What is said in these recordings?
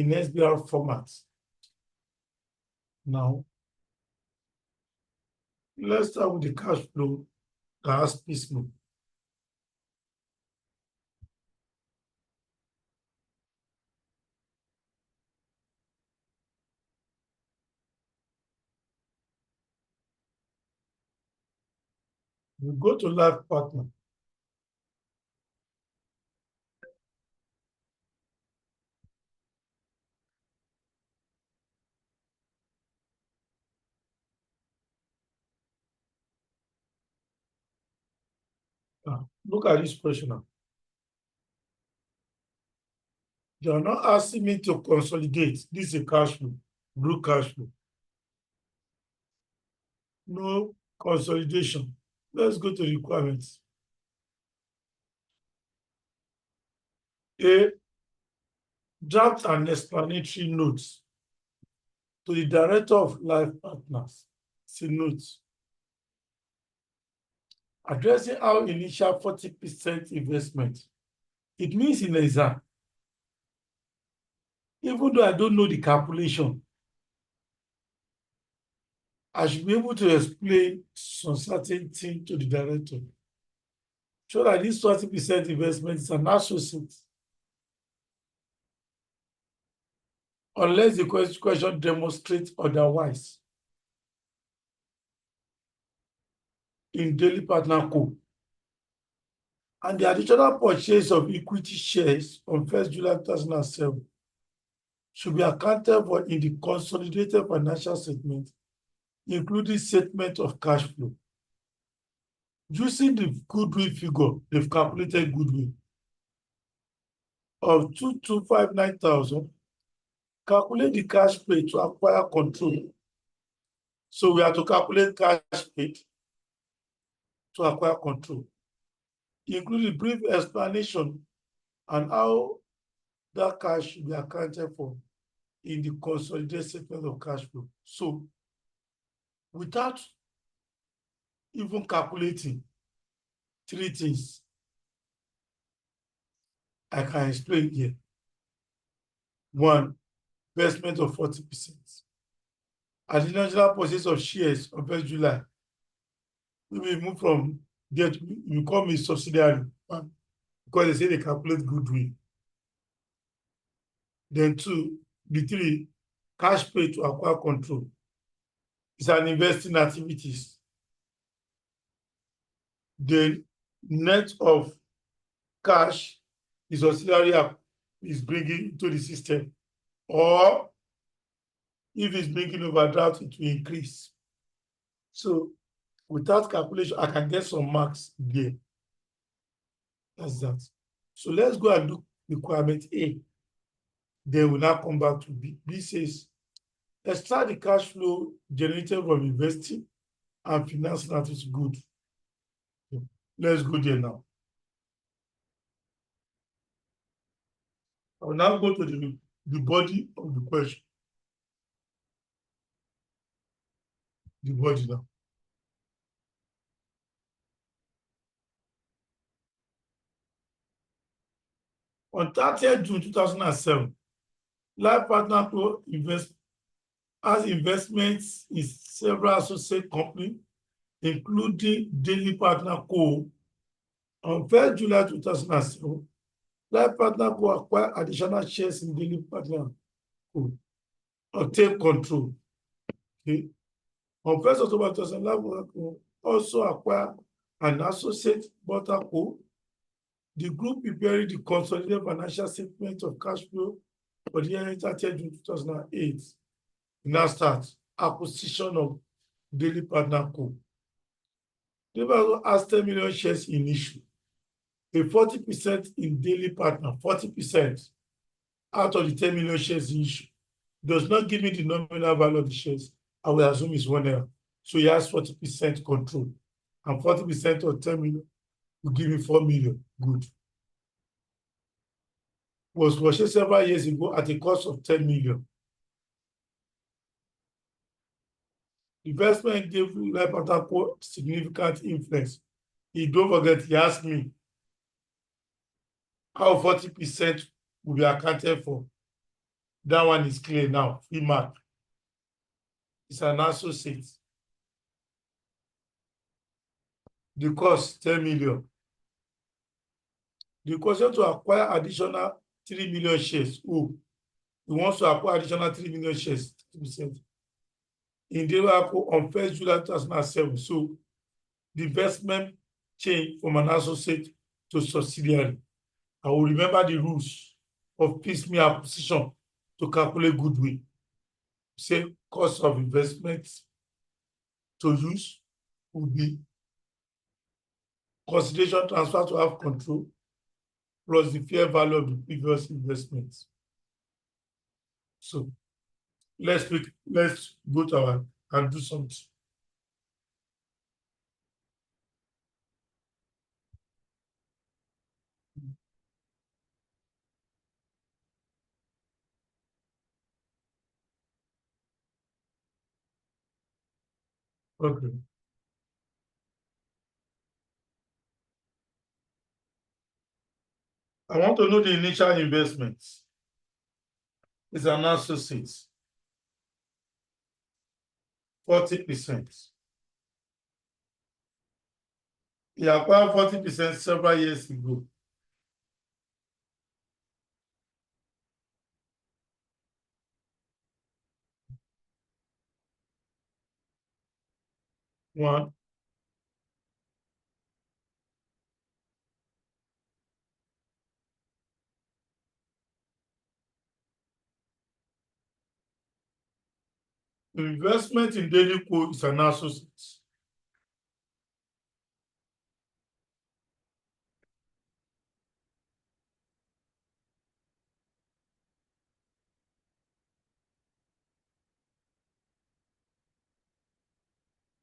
in SBR format. Now, let's start with the cash flow that has piecemeal. We go to life partner. Look at this question now. They are not asking me to consolidate. This is a cash flow, blue cash flow. No consolidation. Let's go to the requirements. A, draft an explanatory notes to the director of life partners. See notes. Addressing our initial 40% investment. It means in exam, even though I don't know the calculation, I should be able to explain some certain thing to the director. So that this 40% investment is an associate. Unless the question demonstrates otherwise. In daily partner co. And the additional purchase of equity shares on 1st July 2007 should be accounted for in the consolidated financial statement, including statement of cash flow. Using the goodwill figure, they've calculated goodwill of 2,259,000. Calculate the cash paid to acquire control. So we have to calculate cash paid to acquire control, including brief explanation on how that cash should be accounted for in the consolidated statement of cash flow. So without even calculating three things, I can explain here. One, investment of 40%. Additional purchase of shares on 1st July. We will move from there to become a subsidiary because they say they calculate goodwill. Then two, the three, cash paid to acquire control. It's an investing activities. The net of cash is auxiliary is bringing into the system, or if it's bringing overdraft, it will increase. So without calculation, I can get some marks there. That's that. So let's go and do requirement A. Then we'll now come back to B. B says, extract the cash flow generated from investing and financing that is good. Let's go there now. I will now go to the body of the question. The body now. On 30th June 2007, Life Partner Co. has investments in several associate companies, including Daily Partner Co. On 1st July 2007, Life Partner Co. acquired additional shares in Daily Partner Co. Obtain control. Okay. On 1st October 2000, Life Partner Co. also acquired an associate Butter Co. The group preparing the consolidated financial statement of cash flow for the year 30th June 2008. Now starts acquisition of Daily Partner Co. Daily Partner has 10 million shares in issue. A 40% in Daily Partner, 40% out of the 10 million shares in issue, does not give me the nominal value of the shares. I will assume it's 1 L. So he has 40% control. And 40% of 10 million will give me 4 million. Good. Was purchased several years ago at a cost of 10 million. Investment gave Life Partner Co. significant influence. He don't forget, he asked me how 40% will be accounted for That one is clear now. Free mark. It's an associate. The cost 10 million. The question to acquire additional 3 million shares. Who? He wants to acquire additional 3 million shares. 30%. In the on 1st July 2007. So the investment changed from an associate to subsidiary. I will remember the rules of piecemeal acquisition to calculate goodwill. Say cost of investment to use would be consideration transfer to have control plus the fair value of the previous investments. So let's go to our and do something. Okay. I want to know the initial investments. It's an associate. 40%. He acquired 40% several years ago. One. Investment in daily code is an associate.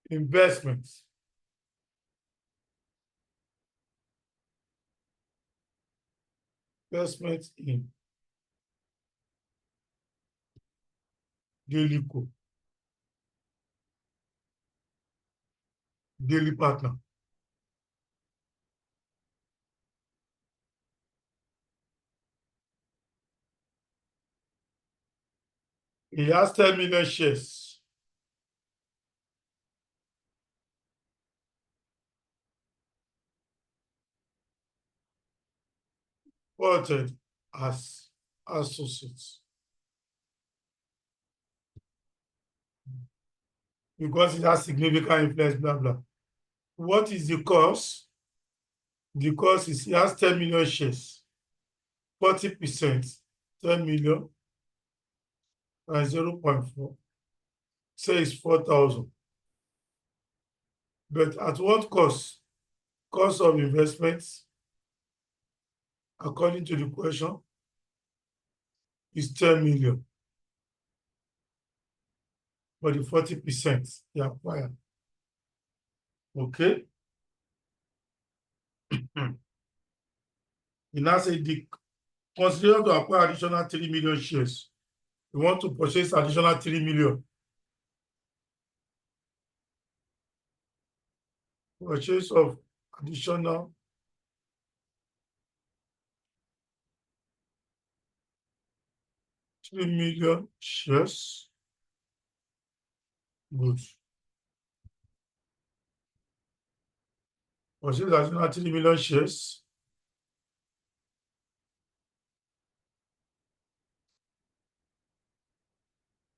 Investments. Investment in daily code. Daily partner. He has 10 million shares. Quoted as associates. Because it has significant influence, blah, blah. What is the cost? The cost is he has 10 million shares. 40%, 10 million, and 0.4. Say it's 4,000. But at what cost? Cost of investments, according to the question, is 10 million. For the 40% they acquire. Okay? He now said the consider to acquire additional 3 million shares. We want to purchase additional 3 million. Purchase of additional 3 million shares. Good. Purchase additional 3 million shares.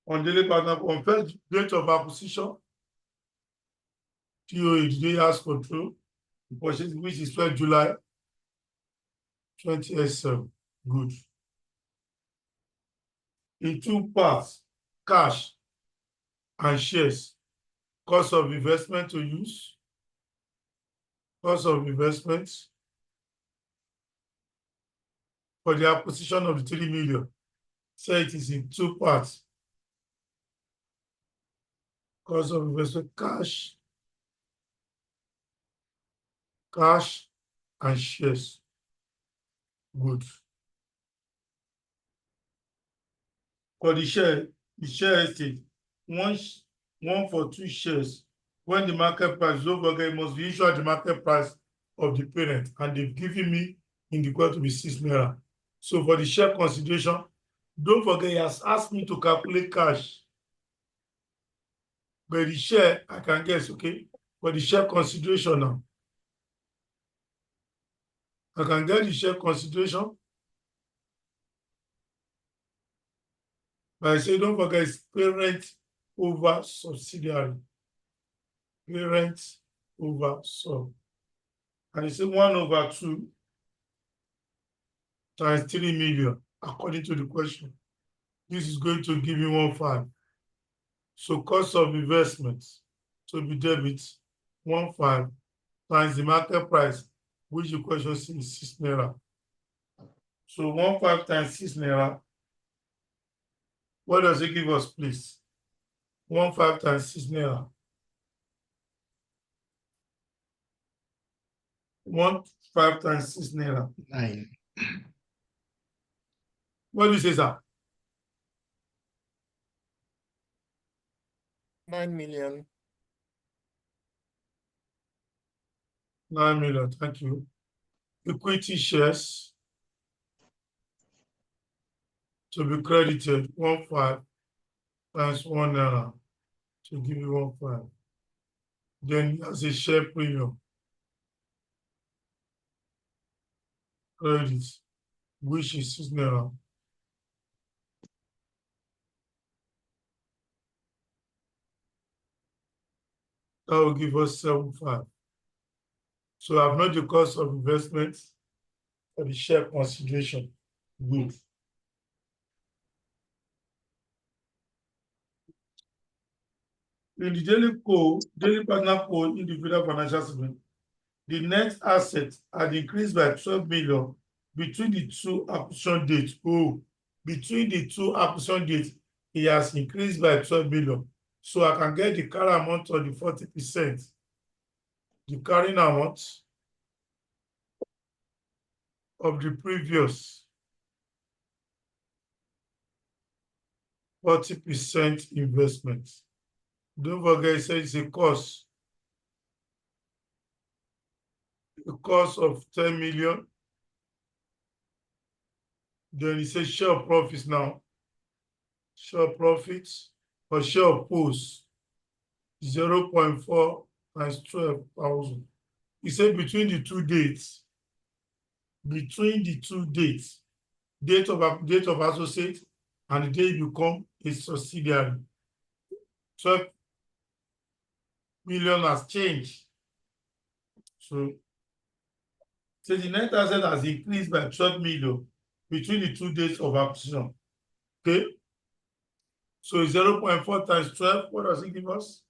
On daily partner, on first date of acquisition, TOA, today has control. Purchase, which is 12 July 2007. Good. In two parts, cash and shares. Cost of investment to use. Cost of investment for the acquisition of the 3 million. So it is in two parts. Cost of investment, cash and shares. Good. For the share estate, one for two shares. When the market price is over, it must be issued at the market price of the parent, and they've given me in the quarter to be 6 naira. So for the share consideration, Don't forget, he has asked me to calculate cash. But the share, I can guess, okay? But the share consideration now. I can get the share consideration. But I say, don't forget, it's parent over subsidiary. Parent over sub. And you say 1/2 times 3 million, according to the question. This is going to give me 1.5. So cost of investment to be debit 1.5 times the market price, which the question is 6 naira. So 1.5 times 6 naira. What does it give us, please? 1.5 times 6 naira. 1.5 times 6 naira. 9. What do you say, sir? 9 million. 9 million, thank you. Equity shares to be credited 1.5 times 1 naira to give you 1.5. Then as a share premium credit, which is 6 naira. That will give us 7.5. So I've not the cost of investment for the share consideration. Good. In the daily partner code individual financial statement, the net assets had increased by 12 million between the two acquisition dates. Oh, between the two acquisition dates, it has increased by 12 million. So I can get the carry amount of the 40%. The carrying amount of the previous 40% investment. Don't forget, it says it's a cost of 10 million. Then it says share of profits now. Share of profits or share of post 0.4 times 12,000. He said between the two dates, date of associate and the day you become a subsidiary, 12 million has changed. So the net asset has increased by 12 million between the two dates of acquisition. Okay. So 0.4 times 12, what does it give us?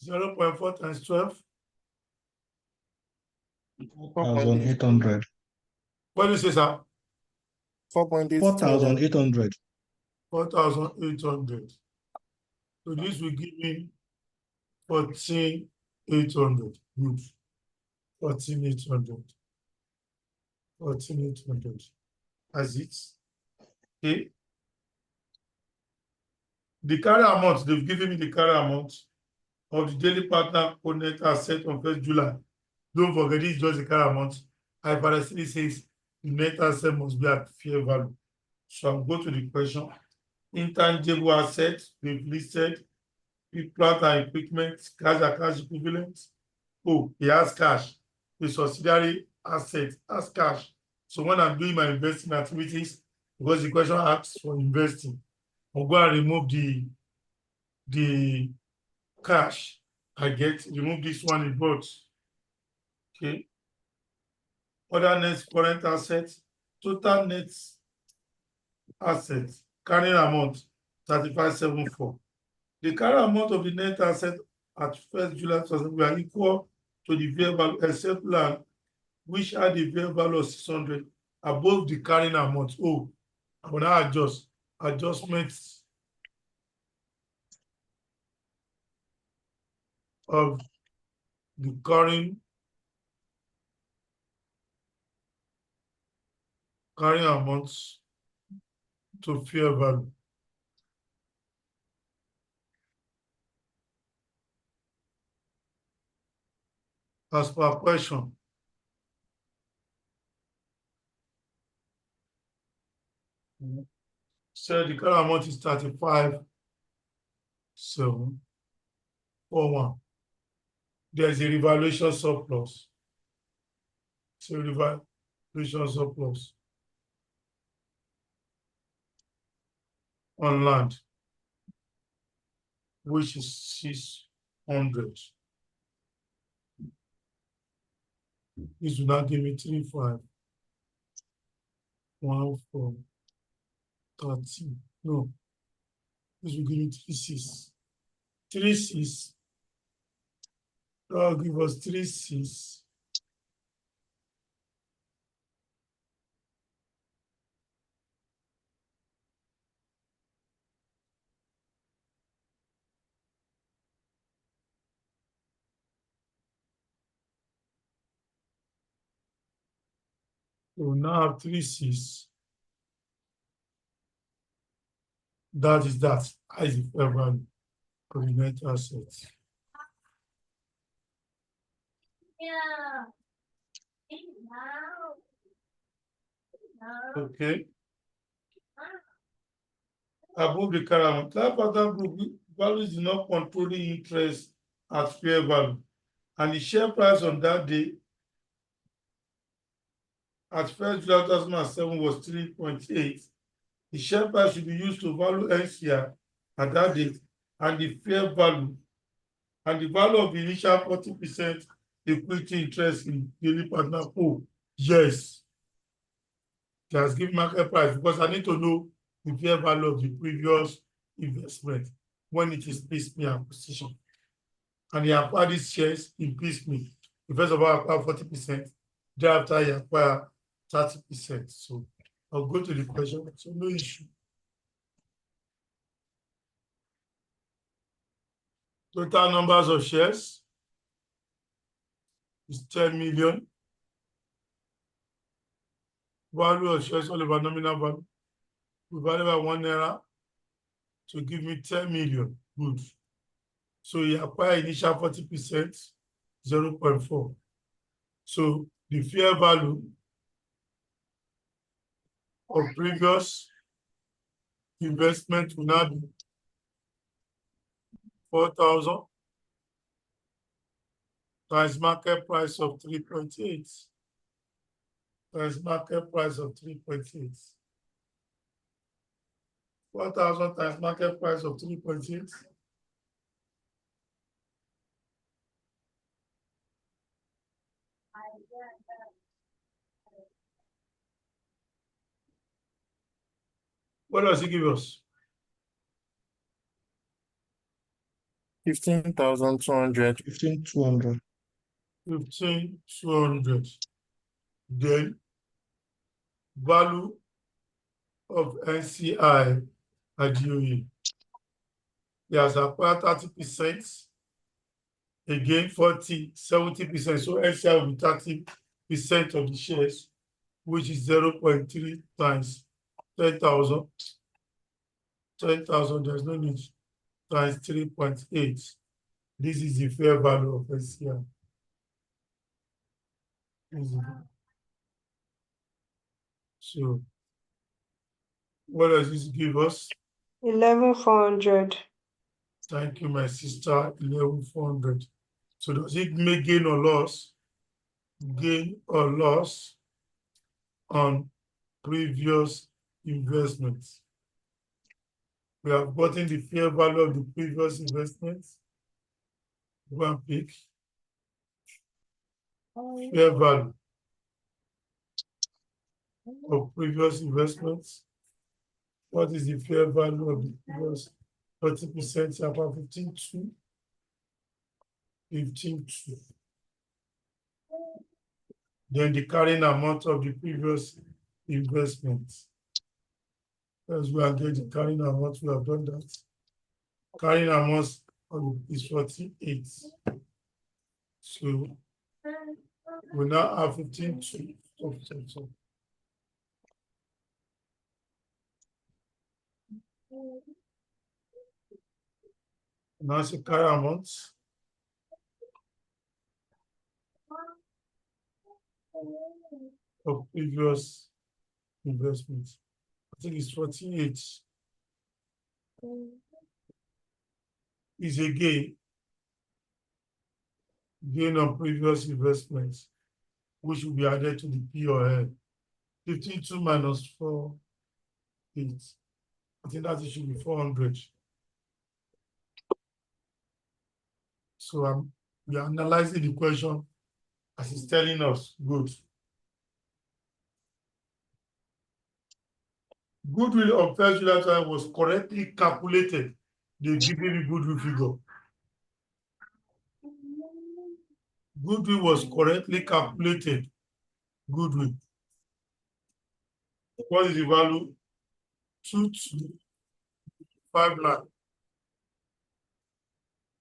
0.4 times 12. 4,800. What do you say, sir? 4.8 4,800. 4,800. So this will give me 14,800. Good. 14,800. 14,800. As it. Okay. The carry amount, they've given me the carry amount of the daily partner connect asset on 1st July. Don't forget, this is just the carry amount. IFRS says the net asset must be at fair value. So I'll go to the question. Intangible assets, they've listed plant and equipment, cash and cash equivalents. Oh, he has cash. The subsidiary asset has cash. So when I'm doing my investing activities, because the question asks for investing, I'll go and remove the cash I get, remove this one in both. Okay. Other net current assets, total net assets, carrying amount 3574. The carrying amount of the net asset at 1st July 2000 were equal to the fair value except land, which had the fair value of 600 above the carrying amount. Oh, I will now adjustments of the carrying amounts to fair value. As per question, So the current amount is 35,741. There's a revaluation surplus. So revaluation surplus on land, which is 600. This will now give me 35,1,4,30. No, this will give me 36. 36. That will give us 36. We will now have 36. That is the fair value of the net assets. Okay. Above the current life partner group values do not controlling interest at fair value, and the share price on that day at 1st July 2007 was 3.8. The share price should be used to value NCR at that date, and the fair value and the value of the initial 40% equity interest in daily partner. Oh, yes. It has given market price because I need to know the fair value of the previous investment when it is piecemeal acquisition. And he acquired these shares in piecemeal. He first of all acquired 40%, thereafter he acquired 30%. So I'll go to the question. So no issue. Total numbers of shares is 10 million. Value of shares all over nominal value. We value by £1 to give me 10 million. Good. So he acquired initial 40%, 0.4. So the fair value of previous investment will now be 4,000 times market price of 3.8 times market price of 3.8. 4,000 times market price of 3.8. What does it give us? 15,200. 15,200. 15,200. Then value of NCI at DOE. He has acquired 30%, again 40, 70%. So NCI will be 30% of the shares, which is 0.3 times 10,000. 10,000, there's no need, times 3.8. This is the fair value of NCI. So what does this give us? 11,400. Thank you, my sister. 11,400. So does it make gain or loss? Gain or loss on previous investments? We have gotten the fair value of the previous investments. Go and pick fair value of previous investments. What is the fair value of the previous 30%? About 15.2. 15.2. Then the carrying amount of the previous investments. As we are getting carrying amount, we have done that. Carrying amount is 48. So we now have 15.2. Now it's a carry amount. Of previous investments. I think it's 48. Is a gain on previous investments, which will be added to the P or L. 52 minus 4, 8. I think that it should be 400. So we are analyzing the question as it's telling us. Good. Goodwill of 1st July 2000 was correctly calculated. They give me the goodwill figure. Goodwill was correctly calculated. Goodwill. What is the value? 2259.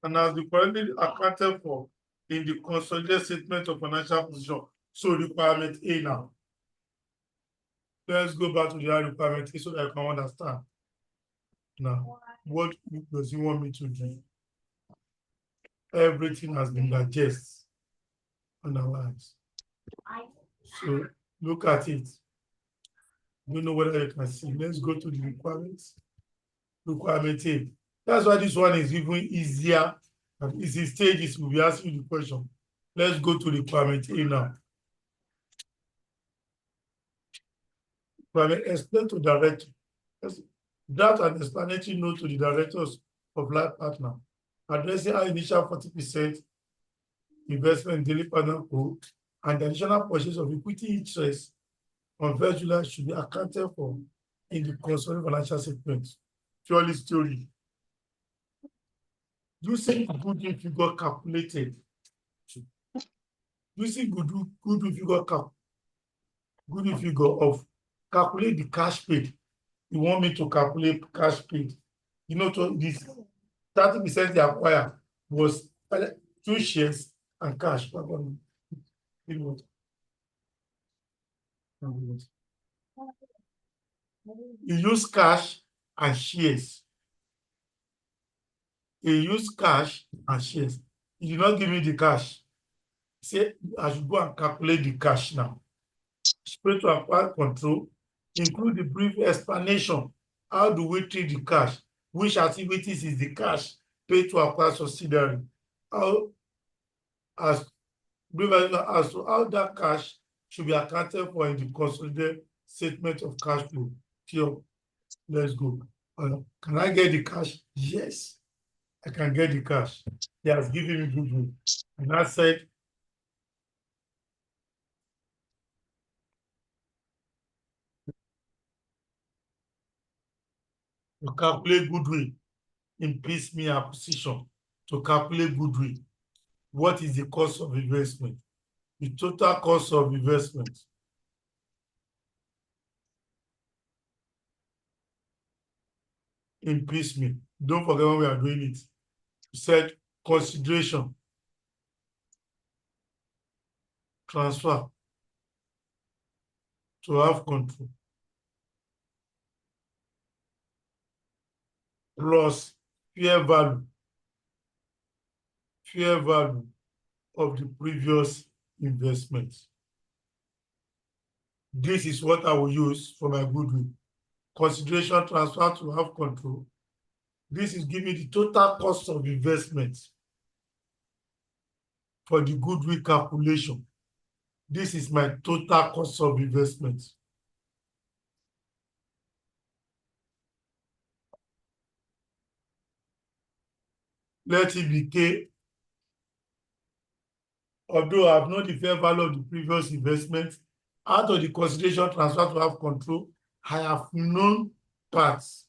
And has been correctly accounted for in the consolidated statement of financial position. So requirement A now. Let's go back to the requirement A so that I can understand. Now, what does he want me to do? Everything has been digested, analyzed. So look at it. You know whether you can see. Let's go to the requirements. Requirement A. That's why this one is even easier. And easy stages will be asking you the question. Let's go to requirement A now. Requirement explain to director. Draft an explanatory note to the directors of life partner, addressing our initial 40% investment in daily partner code and the additional purchase of equity interest on 1st July should be accounted for in the consolidated financial statement. Purely story. Using goodwill figure calculated. Using goodwill figure of calculate the cash paid. You want me to calculate cash paid. You know, to this 30% they acquire was 2 shares and cash. You use cash and shares. You use cash and shares. You did not give me the cash. Say I should go and calculate the cash now. Spread to acquire control. Include the brief explanation. How do we treat the cash? Which activities is the cash paid to acquire subsidiary? As to how that cash should be accounted for in the consolidated statement of cash flow. Sure. Let's go. Can I get the cash? Yes, I can get the cash. He has given me goodwill. And I said, to calculate goodwill in piecemeal acquisition, to calculate goodwill, what is the cost of investment? The total cost of investment. In piecemeal. Don't forget when we are doing it. We said consideration, transfer, to have control, plus fair value of the previous investment. This is what I will use for my goodwill. Consideration, transfer to have control. This is giving the total cost of investment for the goodwill calculation. This is my total cost of investment. Let it be K. Although I have known the fair value of the previous investment, out of the consideration transfer to have control, I have known parts.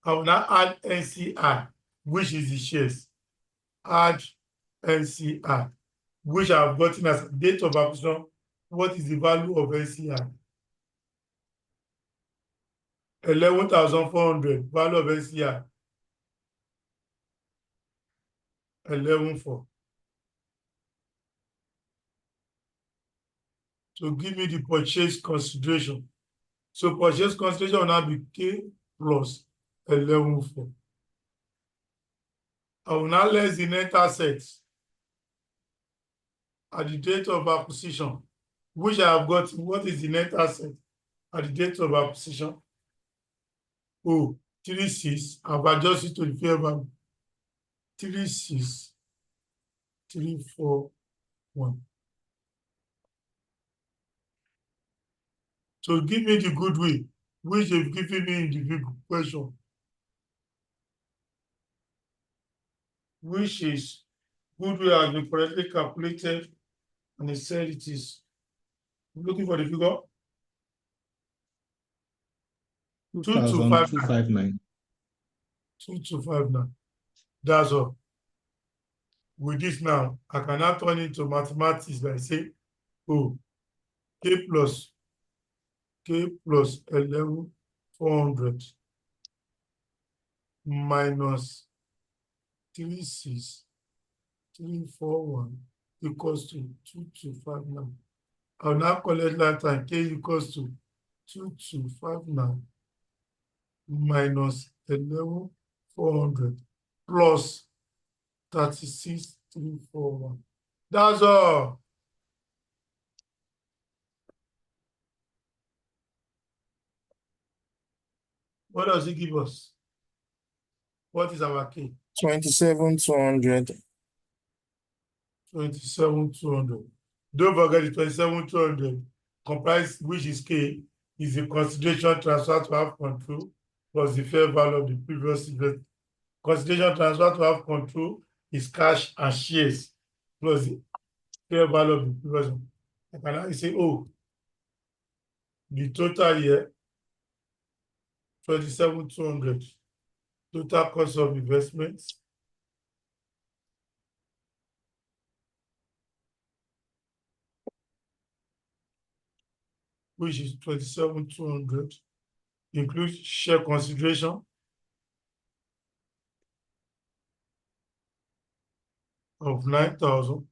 I will now add NCI, which is the shares. Add NCI, which I have gotten as date of acquisition. What is the value of NCI? 11,400. Value of NCI 11,400. To give me the purchase consideration. So purchase consideration will now be K plus 11,400. I will now less the net assets at the date of acquisition, which I have got. What is the net asset at the date of acquisition? Oh, 36. I've adjusted to the fair value. 36341. So give me the goodwill, which they've given me in the big question, which is goodwill has been correctly calculated, and it said it is. I'm looking for the figure. 2259. 2,259. 2259. That's all. With this now, I can now turn into mathematics by saying, oh, K plus 11,400 minus 36,341 equals to 2259. I'll now collect that time. K equals to 2259 minus 11,400 plus 36,341. That's all. What does it give us? What is our K? 27,200. 27,200. Don't forget the 27,200 comprise, which is K, is the consideration transfer to have control plus the fair value of the previous investment. Consideration transfer to have control is cash and shares plus the fair value of the previous one. I can now say, oh, the total here, 27,200. Total cost of investments, which is 27,200, includes share consideration of 9,000,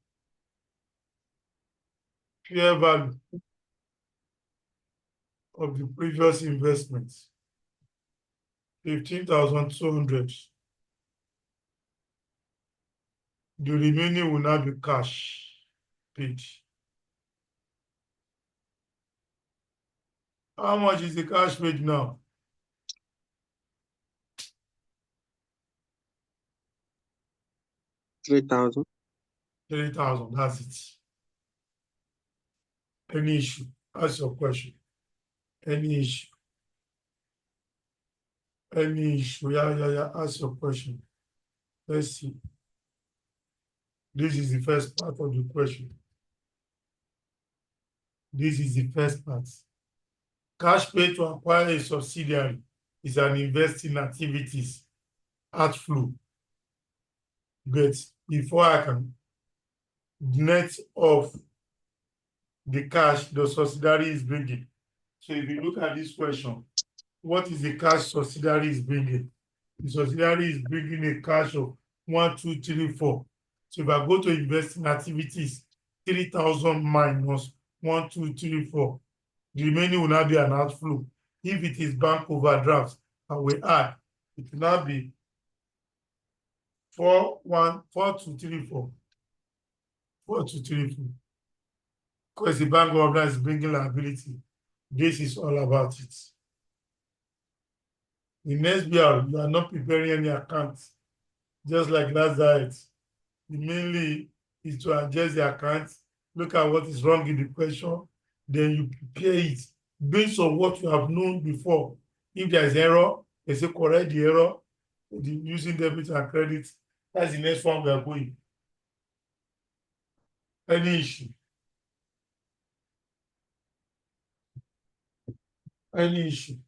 fair value of the previous investments, 15,200. The remaining will now be cash paid. How much is the cash paid now? 3,000. 3,000, that's it. Any issue? Ask your question. Any issue? Any issue? Yeah. Ask your question. Let's see. This is the first part of the question. This is the first part. Cash paid to acquire a subsidiary is an investing activities outflow. But before I can net off the cash the subsidiary is bringing. So if you look at this question, what is the cash subsidiary is bringing? The subsidiary is bringing a cash of 1, 2, 3, 4. So if I go to investing activities, 3,000 minus 1, 2, 3, 4, the remaining will not be an outflow. If it is bank overdraft, I will add, it will not be 4, 2, 3, 4. 4, 2, 3, 4. Because the bank overdraft is bringing liability. This is all about it. In SBR, you are not preparing any accounts, just like last diet. The mainly is to adjust the accounts, look at what is wrong in the question, then you prepare it based on what you have known before. If there is error, they say correct the error using debit and credit. That's the next one we are going. Any issue? Any issue?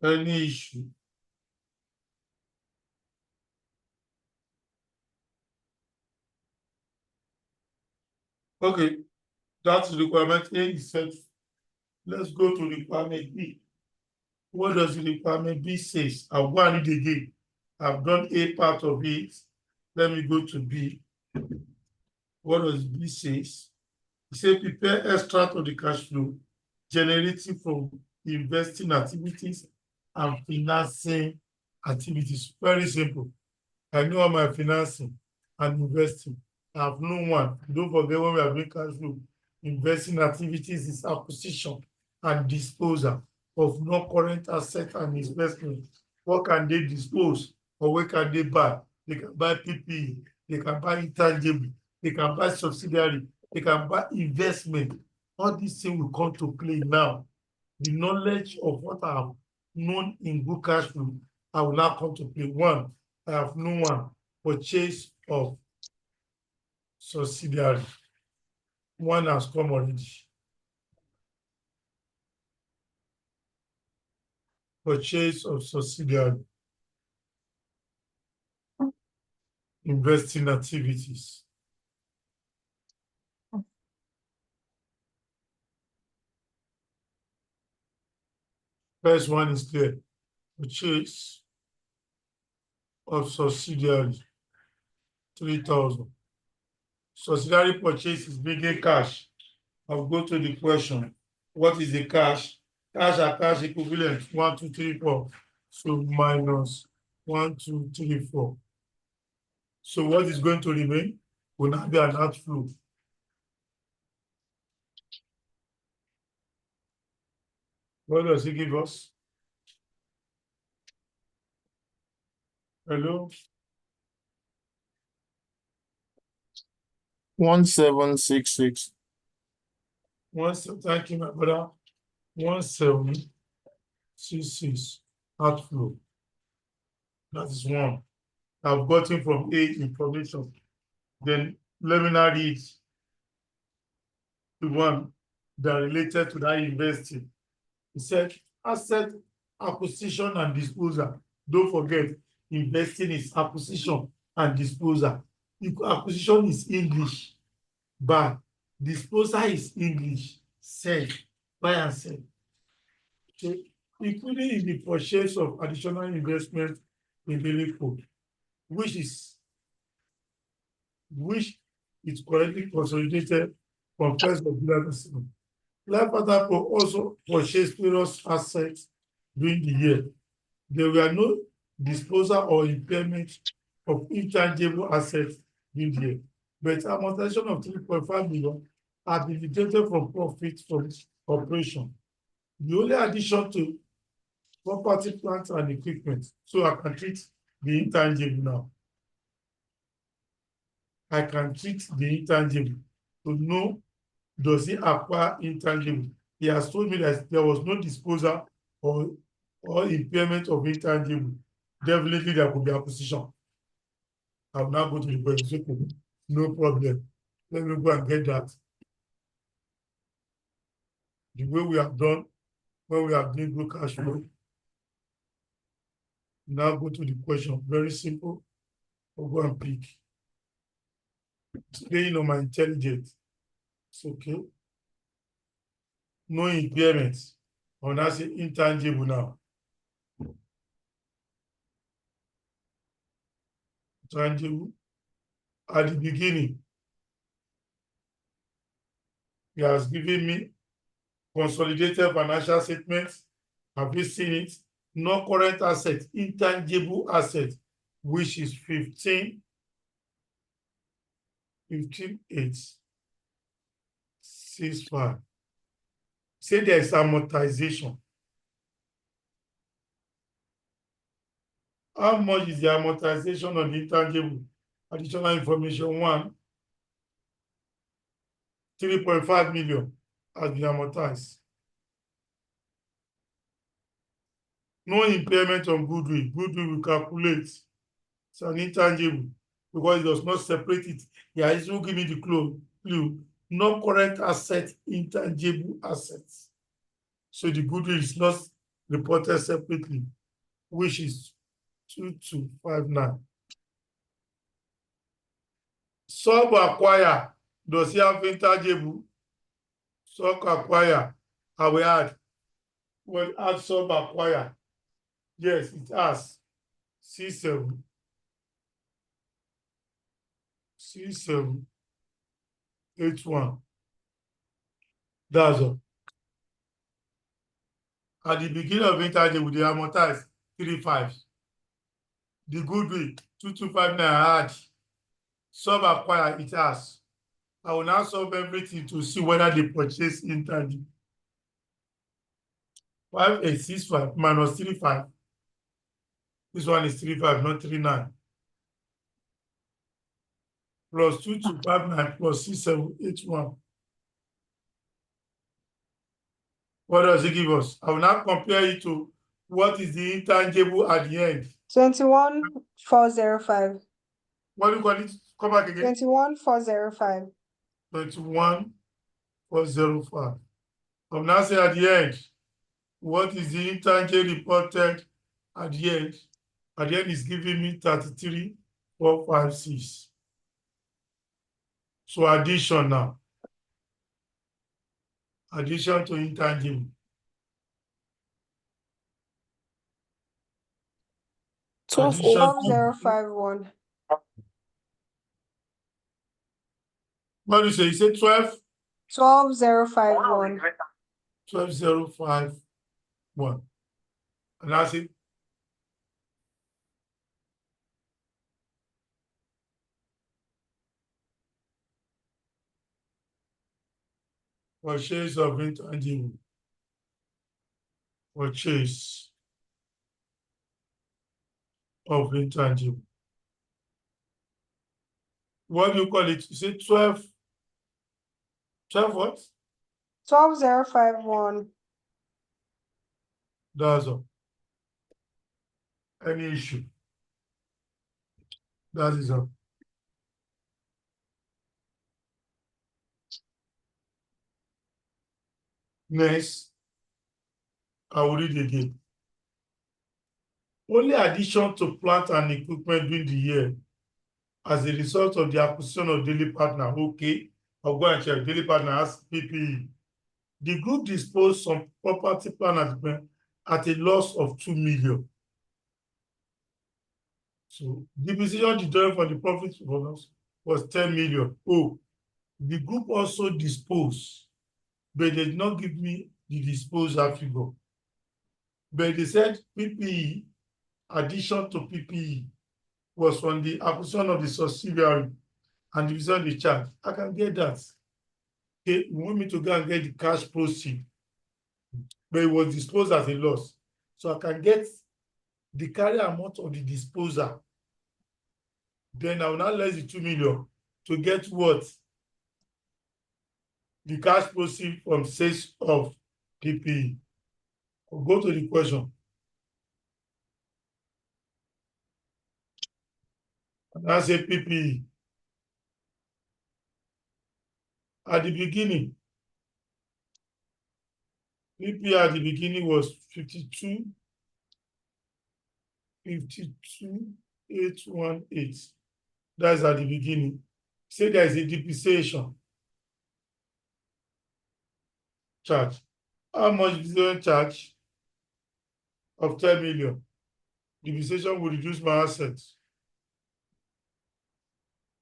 Any issue? Okay, that's requirement A is set. Let's go to requirement B. What does the requirement B says? I'll go and read again. I've done A part of it. Let me go to B. What does B says? It says prepare extract of the cash flow generated from investing activities and financing activities. Very simple. I know all my financing and investing. I have known one. Don't forget when we are doing cash flow, investing activities is acquisition and disposal of non-current assets and investments. What can they dispose or what can they buy? They can buy PPE, they can buy intangible, they can buy subsidiary, they can buy investment. All these things will come to play now. The knowledge of what I have known in good cash flow, I will now come to play. One, I have known one, purchase of subsidiary. One has come already. Purchase of subsidiary. Investing activities. First one is clear. Purchase of subsidiary, 3,000. Subsidiary purchase is bringing cash. I'll go to the question. What is the cash? Cash or cash equivalent, 1, 2, 3, 4. So minus 1, 2, 3, 4. So what is going to remain will not be an outflow. What does he give us? Hello? 1766. Thank you, my brother. 1766 outflow. That is one. I've gotten from A information. Then let me now read the one that related to that investing. He said, asset acquisition and disposal. Don't forget, investing is acquisition and disposal. Acquisition is English, buy. Disposal is English, sell, buy and sell. Okay. Including in the purchase of additional investment in daily food, which is correctly consolidated from 1st of July. Life partner also purchased various assets during the year. There were no disposal or impairment of intangible assets during the year, but amortization of 3.5 million have been deducted from profit from operation. The only addition to property, plant, and equipment, so I can treat the intangible now. I can treat the intangible to know, does he acquire intangible? He has told me that there was no disposal or impairment of intangible. Definitely there could be acquisition. I will now go to the question. No problem. Let me go and get that. The way we have done when we have done good cash flow. Now go to the question. Very simple. I'll go and pick. Playing on my intelligence. It's okay. No impairments. I'll now say intangible now. Tangible. At the beginning, he has given me consolidated financial statements. Have you seen it? No current asset, intangible asset, which is 15,865. Say there is amortization. How much is the amortization on the intangible? Additional information, 3.5 million has been amortized. No impairment on goodwill. Goodwill will calculate. It's an intangible because it does not separate it. Yeah, it will give me the clue. No current asset, intangible assets. So the goodwill is not reported separately, which is 2259. Sub acquire, does he have intangible? Sub acquire, I will add. Well, add sub acquire. Yes, it has. C7. C781. That's all. At the beginning of intangible, they amortize 3.5. The goodwill 2259 add. Sub acquire, it has. I will now solve everything to see whether they purchase intangible. 5865 minus 35. This one is 35, not 39. Plus 2259 plus 6781. What does it give us? I will now compare it to what is the intangible at the end. 21,405. What do you call it? Come back again. 21,405. 21,405. I will now say at the end, what is the intangible reported at the end? At the end is giving me 33,456. So addition now. Addition to intangible. 12,051. What do you say? You say 12? 12,051. 12,051. And that's it. Purchase of intangible. Purchase of intangible. What do you call it? You say 12. 12 what? 12,051. That's all. Any issue? That is all. Next, I will read again. Only addition to plant and equipment during the year as a result of the acquisition of daily partner. Okay, I'll go and check. Daily partner has PPE. The group disposed some property, plant and equipment at a loss of 2 million. So depreciation deducted from the profit bonus was 10 million. Oh, the group also disposed, but they did not give me the disposal figure. But they said PPE, addition to PPE, was from the acquisition of the subsidiary and division of the charge. I can get that. Okay, you want me to go and get the cash proceed, but it was disposed as a loss. So I can get the carry amount of the disposal. Then I will now less the 2 million to get what? The cash proceed from sales of PPE. I'll go to the question. And I say PPE. At the beginning, PPE at the beginning was 52,818. That's at the beginning. Say there is a depreciation charge. How much is the charge? Of 10 million. Depreciation will reduce my assets.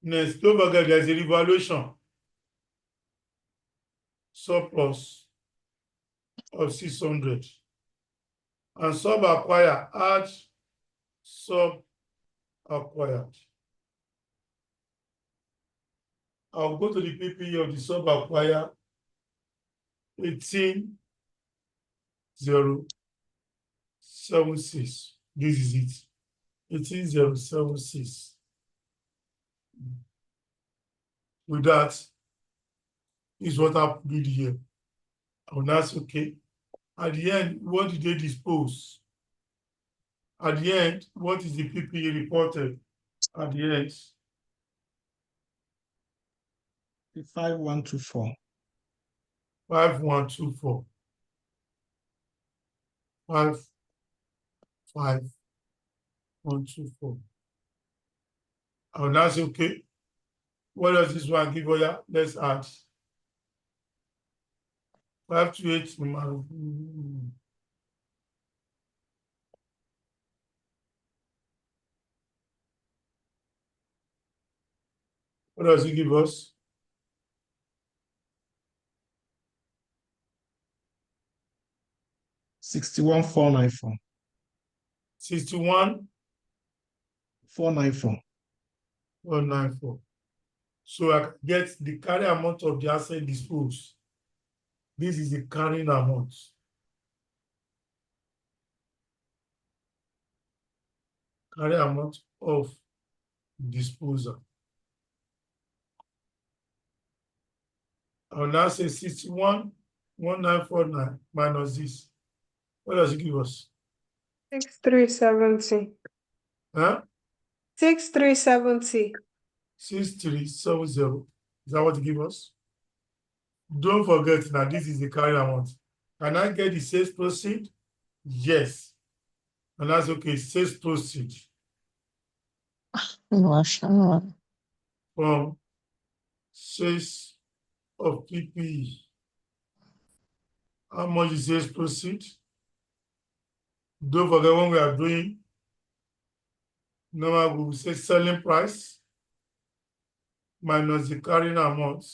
Next, don't forget there's a revaluation surplus of 600. And sub-acquire, add sub-acquired. I'll go to the PPE of the sub-acquire 18,076. This is it. 18,076. With that, is what I did here. I will ask, okay, at the end, what did they dispose? At the end, what is the PPE reported? At the end, 5124. 5124. 55124. I will ask, okay, what does this one give you? Let's add 528. What does it give us? 61,494. 61,494. 494. So I can get the carry amount of the asset disposed. This is the carrying amount. Carry amount of disposal. I will now say 61,1949 minus this. What does it give us? 6370. Huh? 6370. 6370. Is that what it gives us? Don't forget now, this is the carry amount. Can I get the sales proceed? Yes. And that's okay. Sales proceed Mashallah. from sales of PPE. How much is sales proceed? Don't forget when we are doing normal, we will say selling price minus the carrying amount.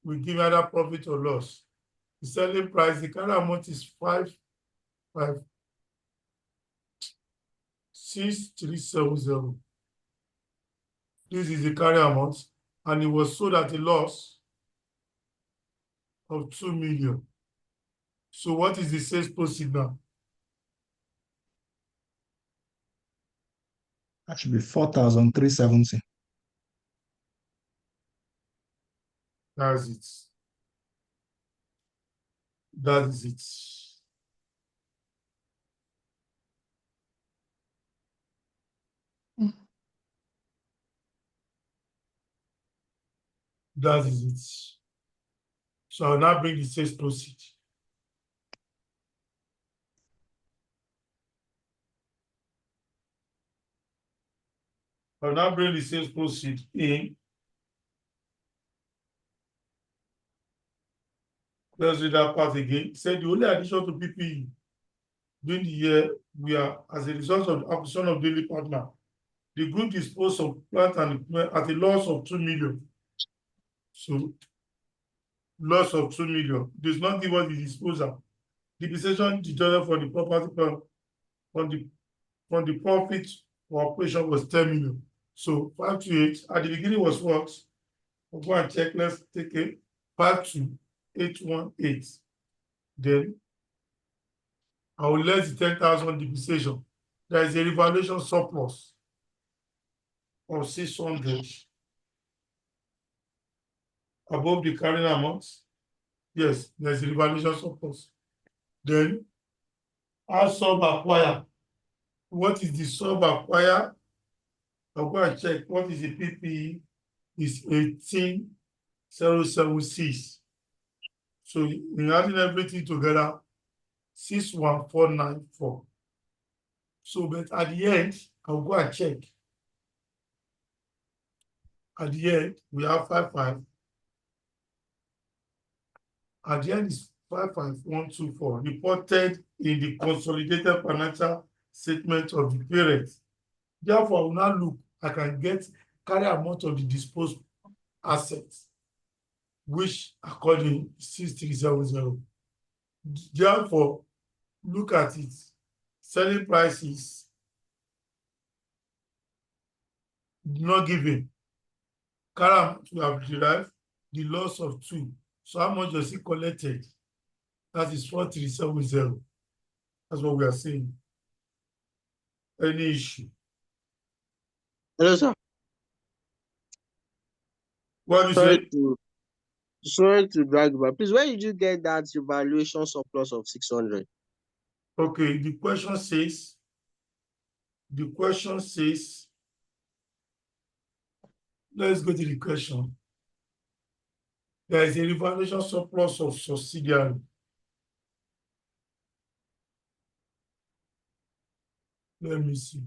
We give either profit or loss. The selling price, the carrying amount is 5,56370. This is the carry amount, and it was sold at a loss of 2 million. So what is the sales proceed now? That should be 4,370. That's it. That is it. That is it. So I'll now bring the sales proceed. I'll now bring the sales proceed in. Let's read that part again. It said the only addition to PPE during the year we are, as a result of the acquisition of daily partner, the group disposed of plant and equipment at a loss of 2 million. So loss of 2 million does not give us the disposal. Depreciation deducted for the property plant from the profit for operation was 10 million. So 528 at the beginning was what? We'll go and check. Let's take it. 52818. Then I will less the 10,000 depreciation. There is a revaluation surplus of 600 above the carrying amount. Yes, there's a revaluation surplus. Then our sub acquire. What is the sub acquire? I'll go and check. What is the PPE? Is 18,076. So in adding everything together, 61494. So, but at the end, I'll go and check. At the end, we have 55. At the end is 55124 reported in the consolidated financial statement of the parent. Therefore, I will now look, I can get carry amount of the disposed assets, which according 6370. Therefore, look at it. Selling prices not given. Carry amount we have derived the loss of 2. So how much does it collected? That is 4370. That's what we are saying. Any issue? Hello, sir. What do you say? Sorry to drag back. Please, where did you get that evaluation surplus of 600? Okay, the question says, let's go to the question. There is a revaluation surplus of subsidiary. Let me see.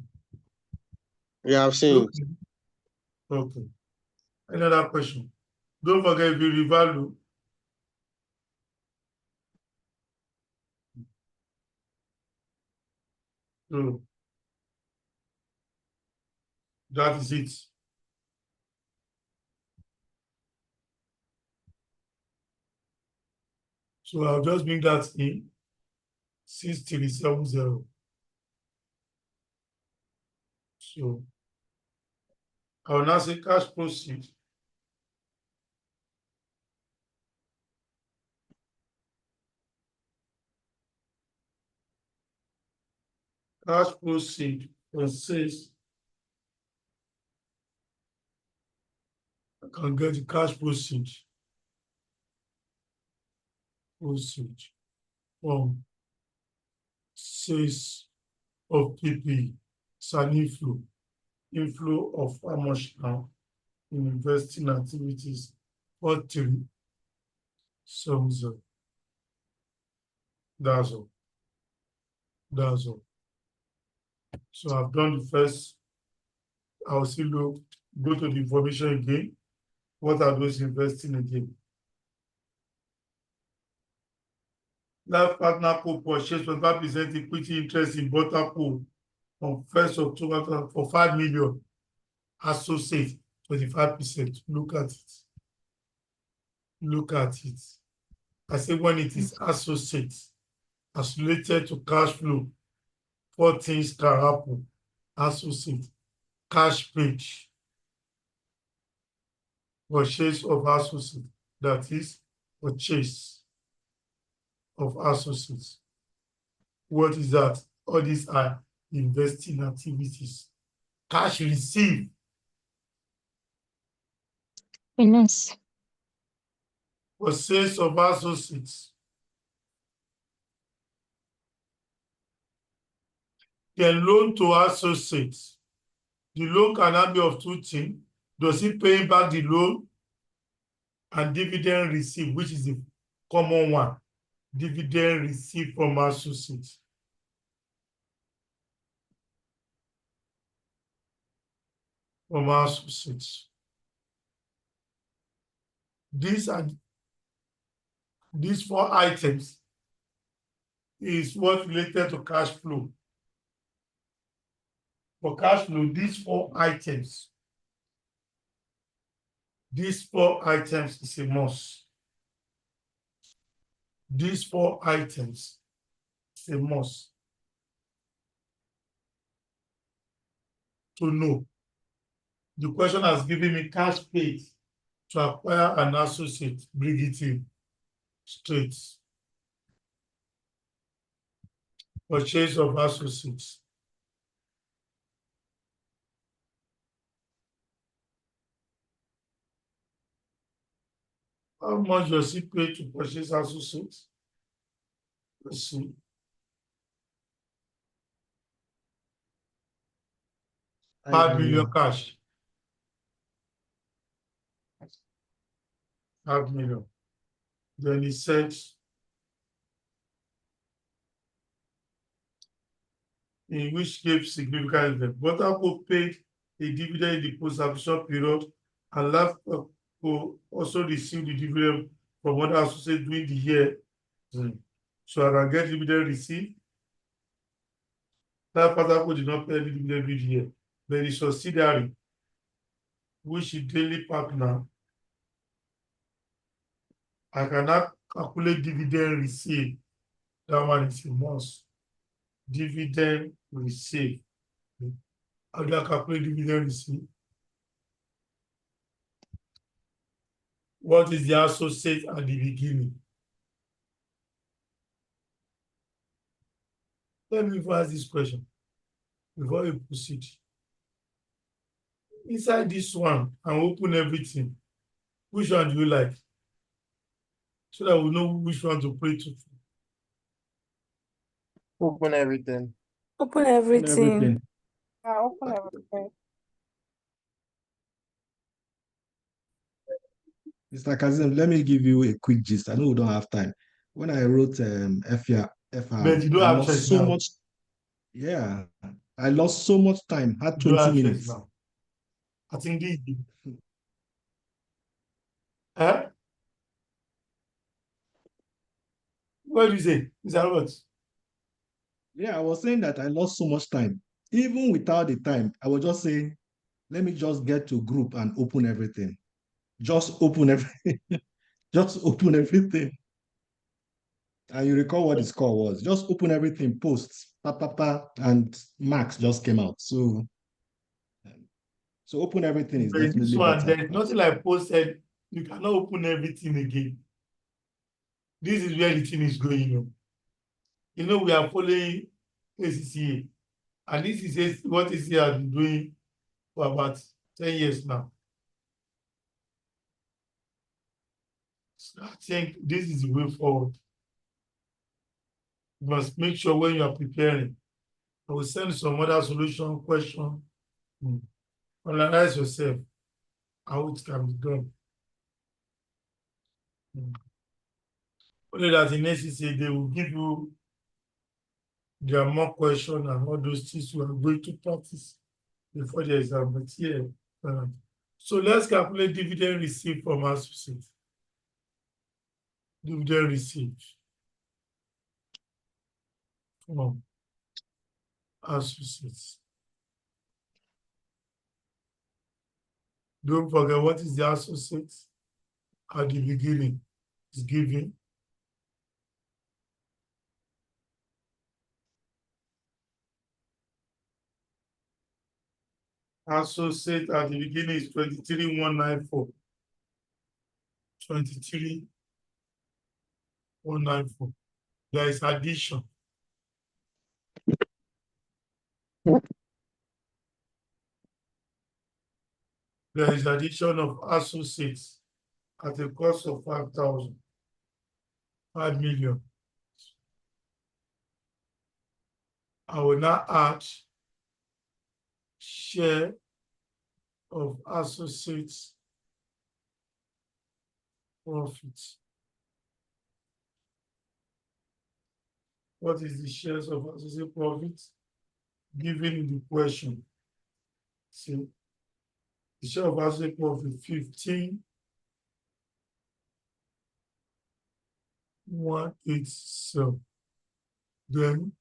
Yeah, I've seen it. Okay. Another question. Don't forget if you revalue. So that is it. So I'll just bring that in. 6370. So I will now say cash proceeds cash proceed consists. I can get the cash proceed from sales of PP. It's an inflow of how much now in investing activities 4370. That's all. That's all. So I've done the first. I'll still go to the information again. What are those investing again? Life partner co purchase 25% equity interest in Butterpool on 1st October for 5 million. Associate 25%. Look at it. Look at it. I say when it is associate, as related to cash flow, 4 things can happen. Associate, cash page, purchase of associate, that is purchase of associates. What is that? All these are investing activities. Cash received, Finance. purchase of associates. Then loan to associates. The loan cannot be of two things. Does he pay back the loan? And dividend received, which is the common one. Dividend received from associates. From associates. These 4 items is what related to cash flow. For cash flow, these 4 items is a must. These 4 items is a must to know. The question has given me cash paid to acquire an associate, bring it in straight. Purchase of associates. How much does he pay to purchase associates? Let's see. $5 million cash. 5 million. Then he said, in which gave significant event. Butterpool paid a dividend in the post-acquisition period, and Life also received the dividend from other associates during the year. So I can get dividend received. Life Butterpool did not pay any dividend during the year, but the subsidiary, which is daily partner, I cannot calculate dividend received. That one is a must. Dividend received. How do I calculate dividend received? What is the associate at the beginning? Let me ask this question before we proceed. Inside this one, and open everything. Which one do you like? So that we know which one to pray to. Open everything. Open everything. Open everything. Mr. Kazim, let me give you a quick gist. I know we don't have time. When I wrote FR, But you don't I have lost choice so now. much. Yeah, I lost so much time. Had You don't 20 have choice minutes. now. I think this. Eh? What do you say? Is that what? Yeah, I was saying that I lost so much time. Even without the time, I was just saying, let me just get to group and open everything. Just open everything. Just open everything. And you recall what the score was. Just open everything, posts, and Max just came out. So open everything is But this definitely one, better. there's nothing like posted. You cannot open everything again. This is where the thing is going on. You know, we are following ACCA. At least he says what is he has been doing for about 10 years now. So I think this is the way forward. You must make sure when you are preparing, I will send some other solution question. Analyze yourself, how it can be done. Only that in NCC, they will give you there are more questions and all those things you are going to practice before the exam. But yeah. So let's calculate dividend received from associates. Dividend received from associates. Don't forget what is the associate at the beginning. It's given. Associate at the beginning is 23,194. 23,194. There is addition. There is addition of associates at a cost of 5,000, 5 million. I will now add share of associates profits. What is the shares of associate profits? Given in the question. See, the share of associate profit 15,187. Then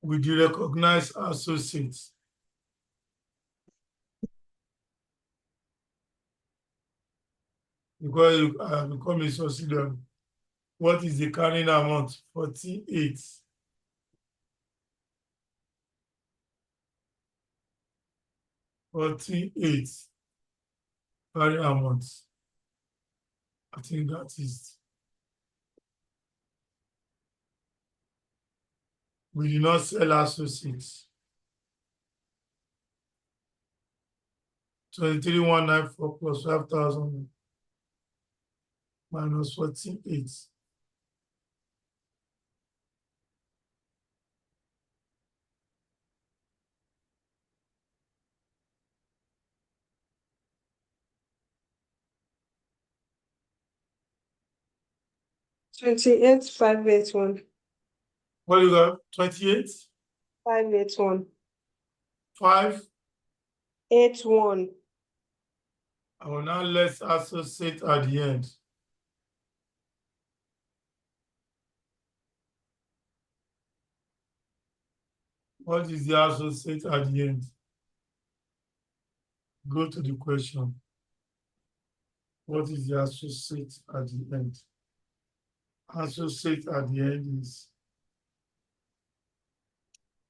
with the recognized associates, because you become a subsidiary, what is the carrying amount? 48. 48 carrying amount. I think that is. We do not sell associates. 23,194 plus 5,000 minus 48. Twenty-eight 581. What do you got? 28? 581. 5. 81. I will now let's associate at the end. What is the associate at the end? Go to the question. What is the associate at the end? Associate at the end is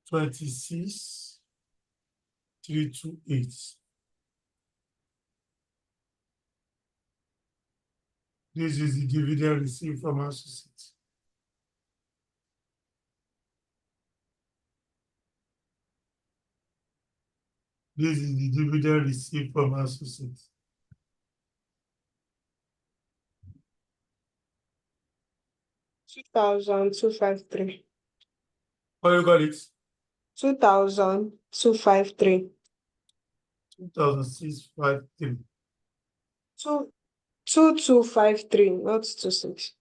26,328. This is the dividend received from associates. This is the dividend received from associates. Two thousand two five three. What do you call it? 2,253. 2,653. 2253, not 26.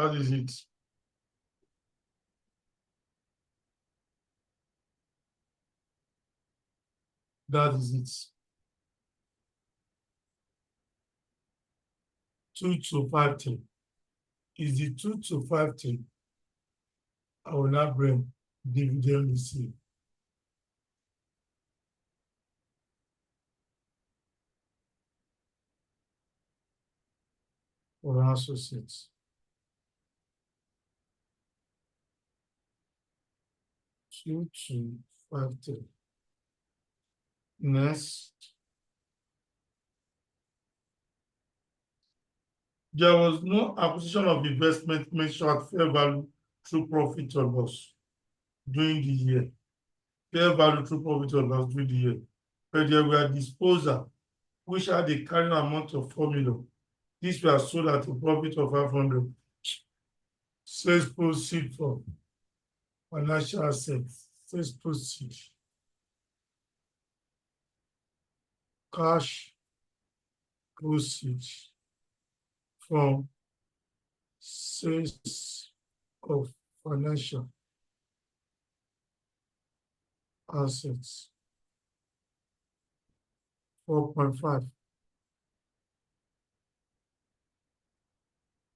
That is it. That is it. 2253 is the 2253. I will not bring dividend received. or associates. Two, 5, 3. Next. There was no acquisition of investment measured at fair value through profit or loss during the year. Fair value through profit or loss during the year. But there were disposal, which had a carrying amount of 4 million. These were sold at a profit of 500. Sales proceed from financial assets. Sales proceed. Cash proceeds from sales of financial assets. 4.5.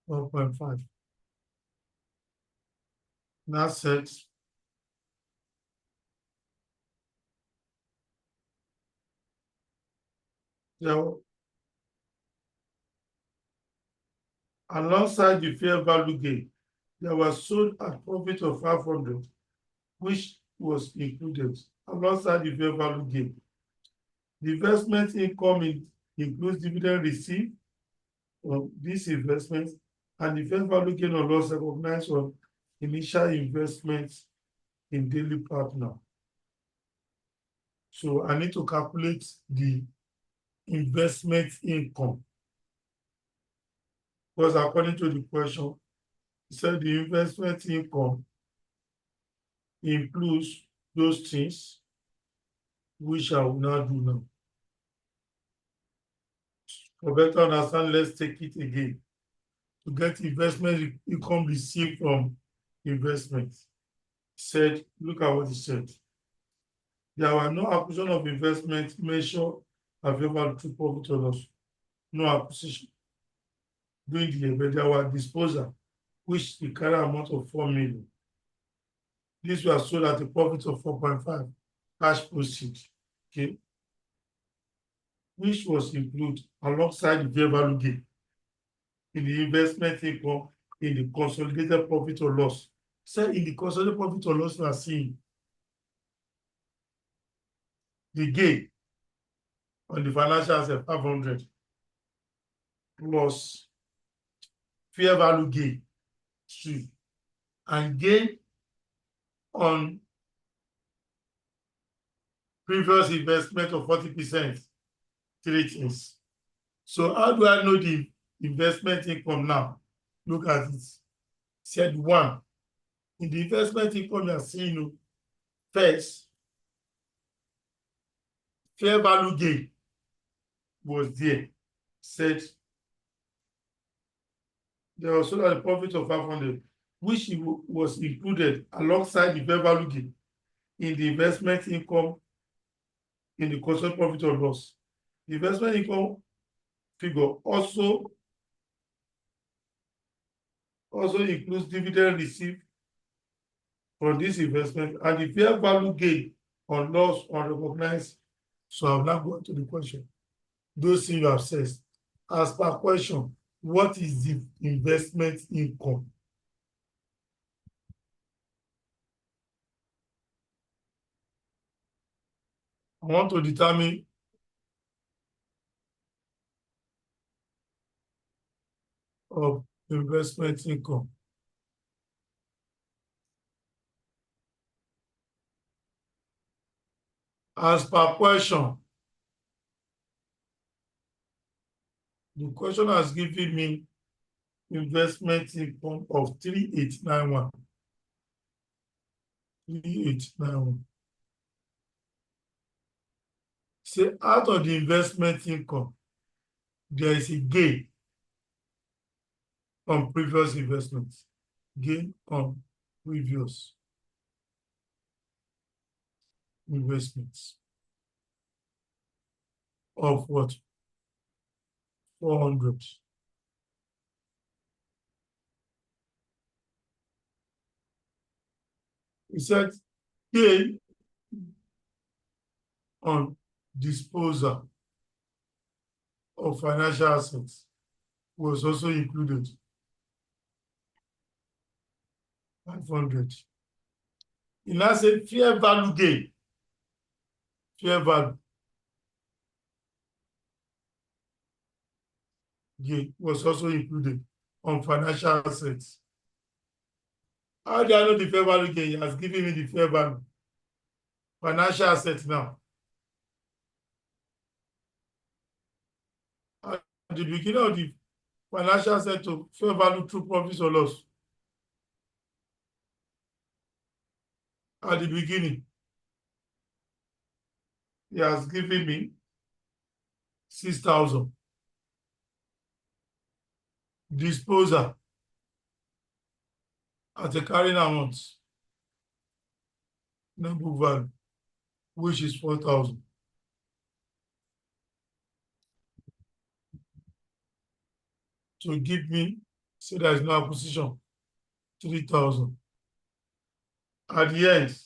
4.5. Assets there, alongside the fair value gain, there was sold at profit of 500, which was included alongside the fair value gain. The investment income includes dividend received from this investment and the fair value gain or loss recognized on initial investments in daily partner. So I need to calculate the investment income, because according to the question, it said the investment income includes those things which I will now do now. For better understand, let's take it again. To get investment income received from investments, said, look at what he said. There were no acquisition of investment measured available to profit or loss. No acquisition during the year, but there were disposal, which the carry amount of 4 million. These were sold at a profit of 4.5 cash proceeds, okay, which was included alongside the fair value gain in the investment income in the consolidated profit or loss. So in the consolidated profit or loss, we are seeing the gain on the financial asset 500 plus fair value gain 2 and gain on previous investment of 40%, 3 things. So how do I know the investment income now? Look at it. Said 1. In the investment income, you are seeing first, fair value gain was there. Said there was also a profit of 500, which was included alongside the fair value gain in the investment income in the consolidated profit or loss. The investment income figure also includes dividend received from this investment and the fair value gain on loss unrecognized. So I'll now go to the question. Those things you have said. As per question, what is the investment income? I want to determine of investment income. As per question, the question has given me investment income of 3891. 3891. Say out of the investment income, there is a gain on previous investments. Gain on previous investments of what? 400. He said gain on disposal of financial assets. was also included. 500. He now said fair value gain. Fair value gain was also included on financial assets. How do I know the fair value gain? He has given me the fair value. Financial assets now. At the beginning of the financial asset to fair value through profits or loss. At the beginning, he has given me 6,000. Disposal at a carrying amount, net book value, which is 4,000. To give me, so there is no acquisition, 3,000. At the end,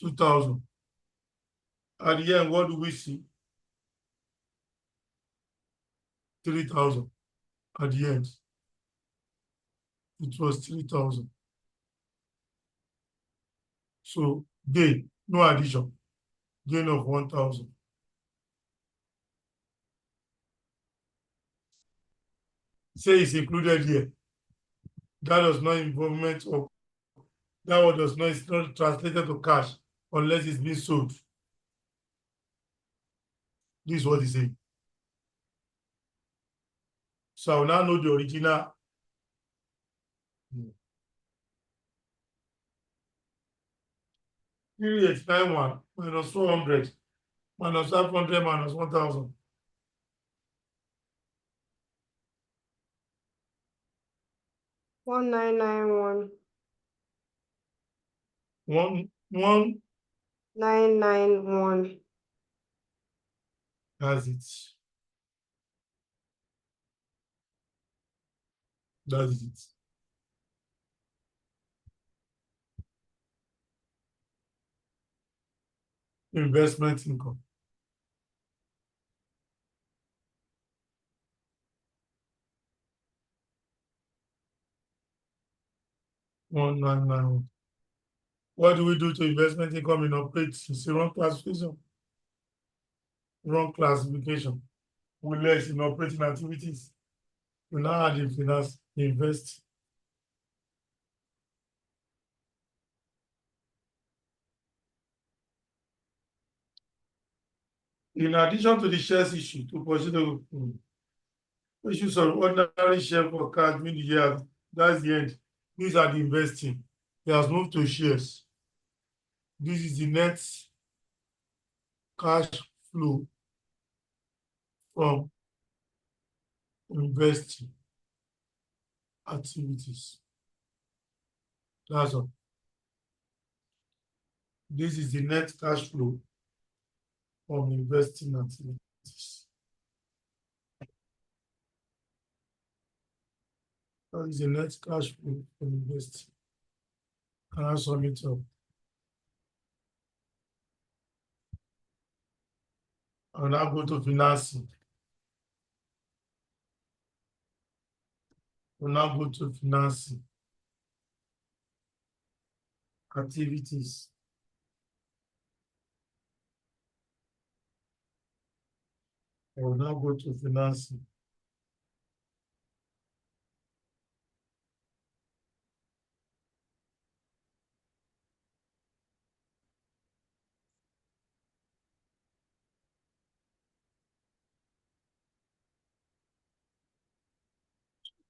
2,000. At the end, what do we see? 3,000. At the end, it was 3,000. So gain, no addition, gain of 1,000. Say it's included here. That does not involvement of that one does not, it's not translated to cash unless it's been sold. This is what he's saying. So I will now know the original. 3891 minus 400 minus 500 minus 1,000. 1991. 1. 991. That's it. That is it. Investment income. One nine nine one. What do we do to investment income in operates? It's a wrong classification. Wrong classification. We less in operating activities. We now add in finance, invest. In addition to the shares issue to pursue the issues of ordinary share for cash during the year, that's the end. These are the investing. He has moved to shares. This is the net cash flow from investing activities. That's all. This is the net cash flow from investing activities. That is the net cash flow from investing. And I'll sum it up. I'll now go to financing. We'll now go to financing activities. I will now go to financing.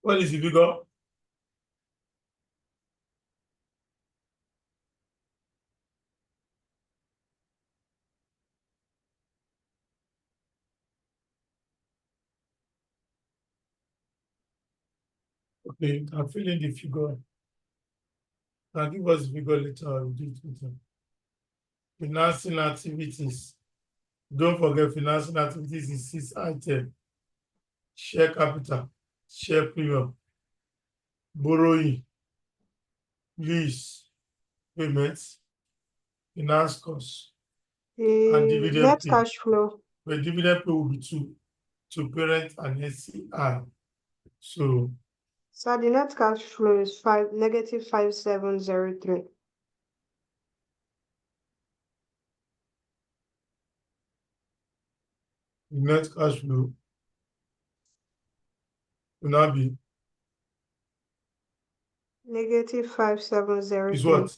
What is the figure? Okay, I'm filling the figure. I'll give us the figure later. I'll do it later. Financing activities. Don't forget, financing activities is 6 items. Share capital, share premium, borrowing, lease, payments, finance costs, and The dividend net pay. cash flow. The dividend pay will be to parent and SCI. So So the net cash flow is negative 5703. the net cash flow will now be Negative is 5703. what?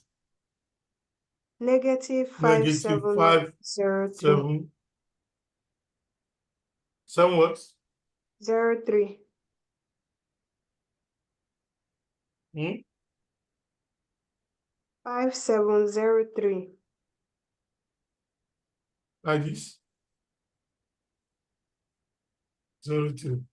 Negative Negative 5, 5703. 7 what? 03. Hmm? 5703. Like this. 02.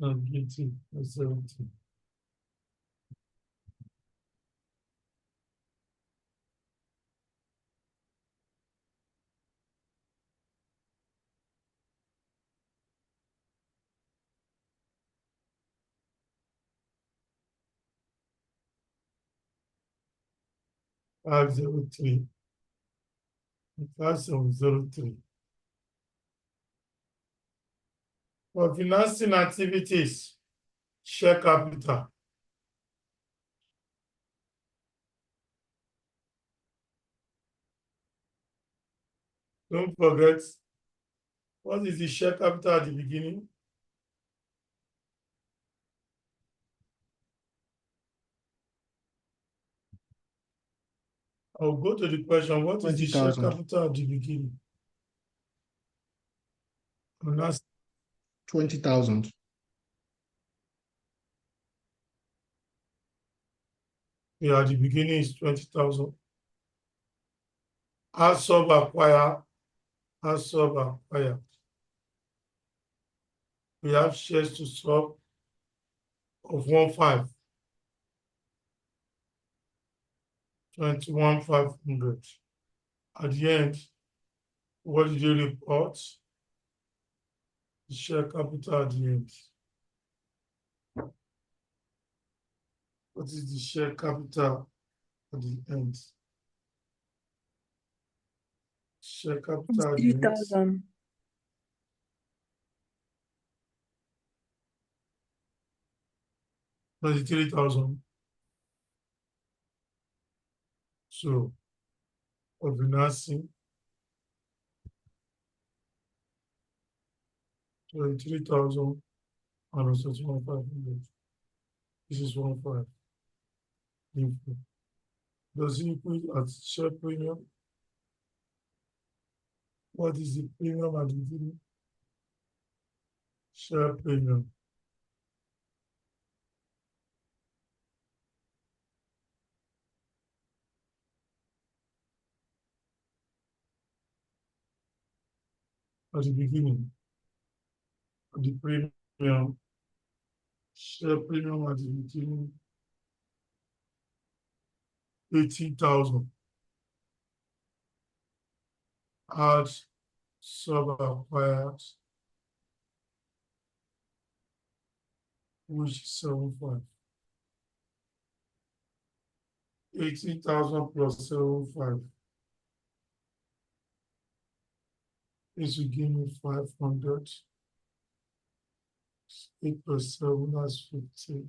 Negative 70. Five zero three. 5703. For financing activities, share capital. Don't forget, what is the share capital at the beginning? I'll go to the question, what is the share 20,000. capital at the beginning? And that's 20,000. yeah, at the beginning is 20,000. As sub acquire, we have shares to swap of 1.5, 21,500. At the end, what did you report? The share capital at the end. What is the share capital at the end? Share capital at the end. 3,000. 23,000. So, of financing, 23,000 and also 1,500. This is 1.5. Info. Does it equal at share premium? What is the premium at the beginning? Share premium. At the beginning, the premium, share premium at the beginning, 18,000. Add sub acquired, which is 7.5. 18,000 plus 7.5. This will give me 500. 8 plus 7, that's 50.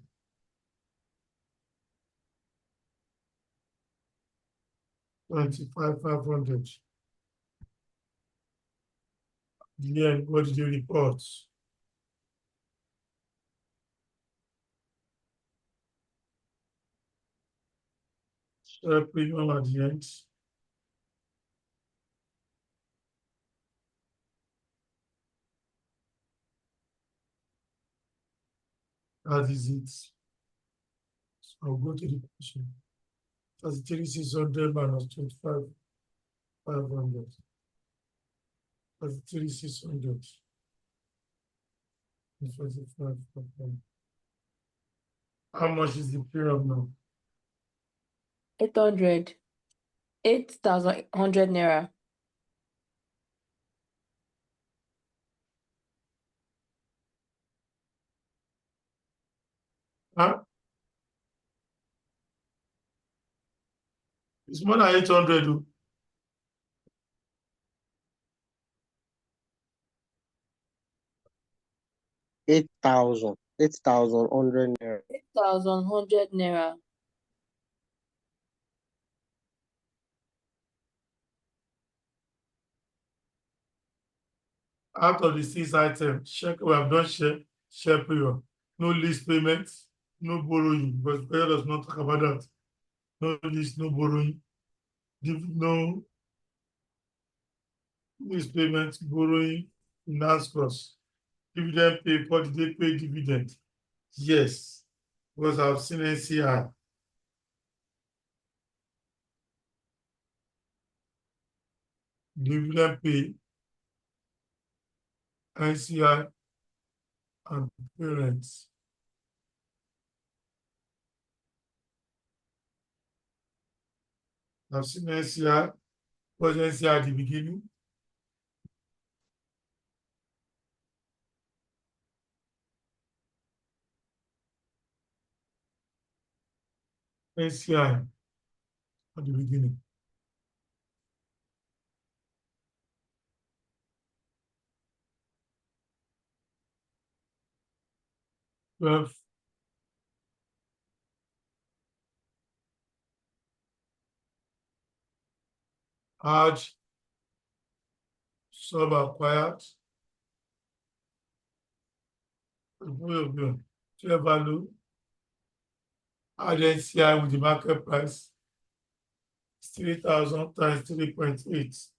25,500. Then what did you report? Share premium at the end. That is it. So I'll go to the question. That's 3,600 minus 25,500. That's 3,600. 25,500. How much is the premium now? 800. 8,100 naira. Huh? It's more than 800. Oh. Eight thousand. 8,100 naira. 8,100 naira. Out of the 6 items, check we have done share period. No lease payments, no borrowing, because prayer does not talk about that. No lease, no borrowing, no lease payments, borrowing, finance costs. Dividend pay, what did they pay dividend? Yes, because I've seen NCI. Dividend pay, NCI, and parents. I've seen NCI. Was NCI at the beginning? NCI at the beginning. Well, add, sub-acquired, fair value, add NCI with the market price, 3,000 times 3.8.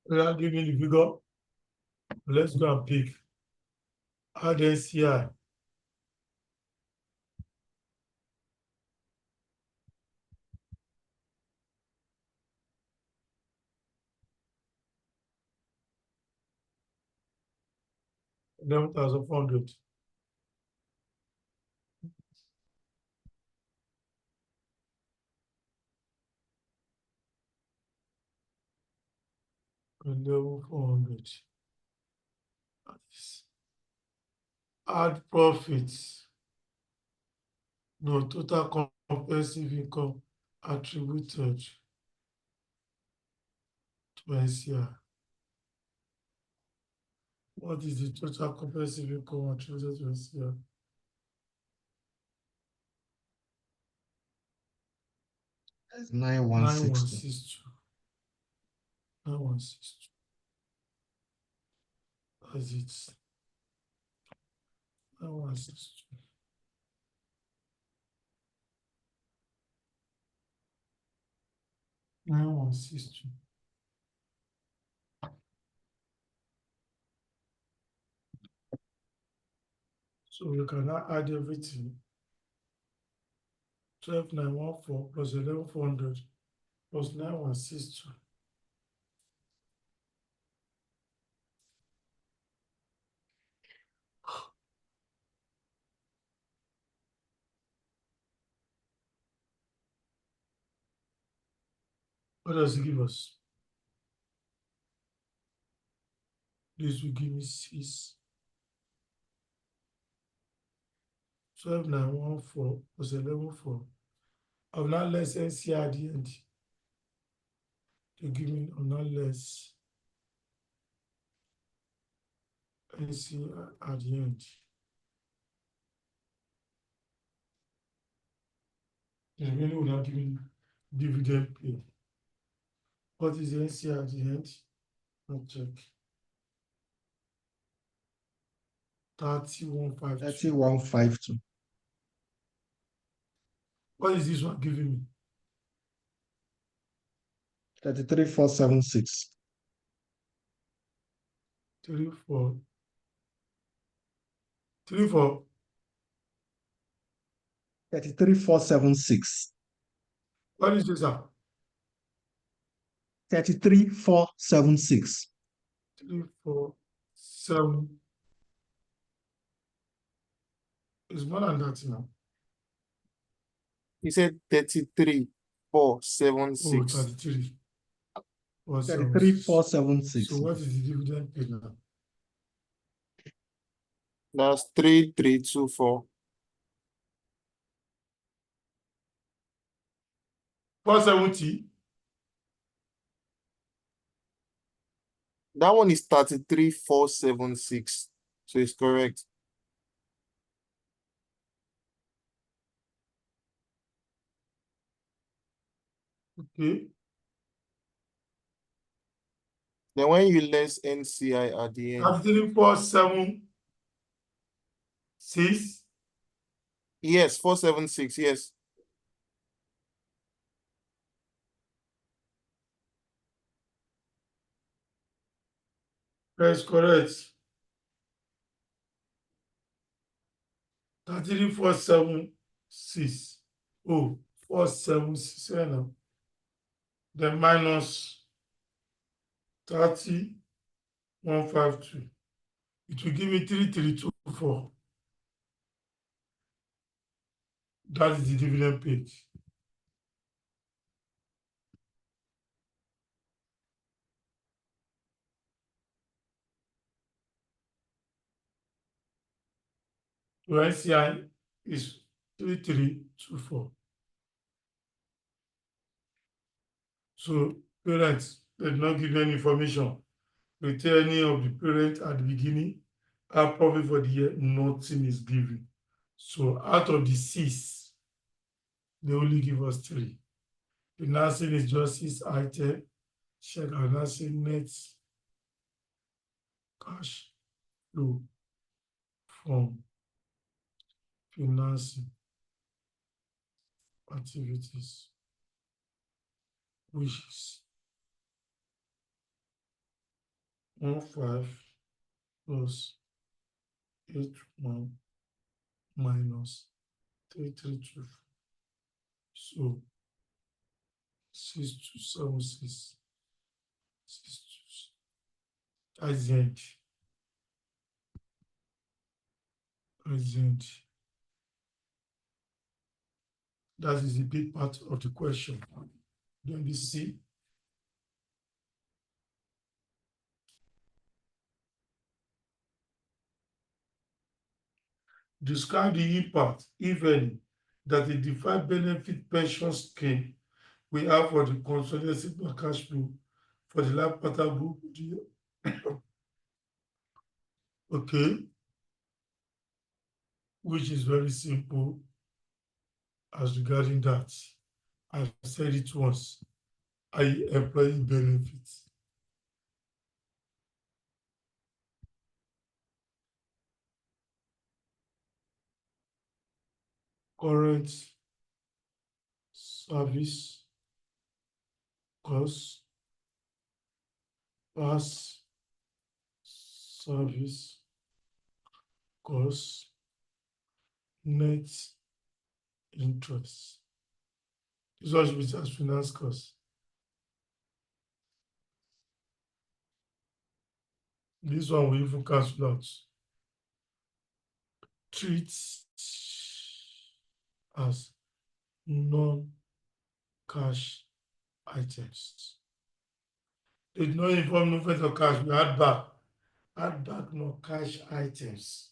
Without giving the figure, let's go and pick. Add NCI. $11,400. $11,400. Add profits. No, total comprehensive income attributed to NCI. What is the total comprehensive income attributed to NCI? It's 9162. 9162. 9162. That's it. 9162. 9162. So we can now add everything. 12,914 plus 11,400 plus 9162. What does it give us? This will give me 6. 12,914 plus 11,400. I will now less NCI at the end to give me now less NCI at the end. The remaining will now give me dividend pay. What is the NCI at the end? I'll check. 3152. 3152. What is this one giving me? 33476. 3, 4. 3, 4. 33,476. What is this? 33,476. 3, 4, 7. It's more than that now. He said 33,476. 33. 33,476. So what is the dividend paid now? That's 3,324. 470. That one is 33,476. So it's correct. Okay. Then when you less NCI at the end, 3, 4, 7, 6. yes, 476, yes. That is correct. 33, 4, 7, 6. Oh, 4, 7, 6. Right now. Then minus 30, 152. It will give me 3324. That is the dividend paid. So NCI is 3324. So parents did not give any information. Return any of the parents at the beginning. Our profit for the year, nothing is given. So out of the 6, they only give us 3. Financing is just 6 items. Check financing net cash flow from financing activities, which is 15 plus 81 minus 3324. So 6276. 62. That's the end. That's the end. That is the big part of the question. Then we see describe the impact, if any, that a defined benefit pension scheme will have for the consolidated cash flow for the life pattern group. Okay, which is very simple as regarding that. I've said it once. Employee benefits. Current service cost, past service cost, net interest. This one should be just finance cost. This one will even cancel out. Treats as non-cash items. They did not inform movement of cash. We add back non-cash items.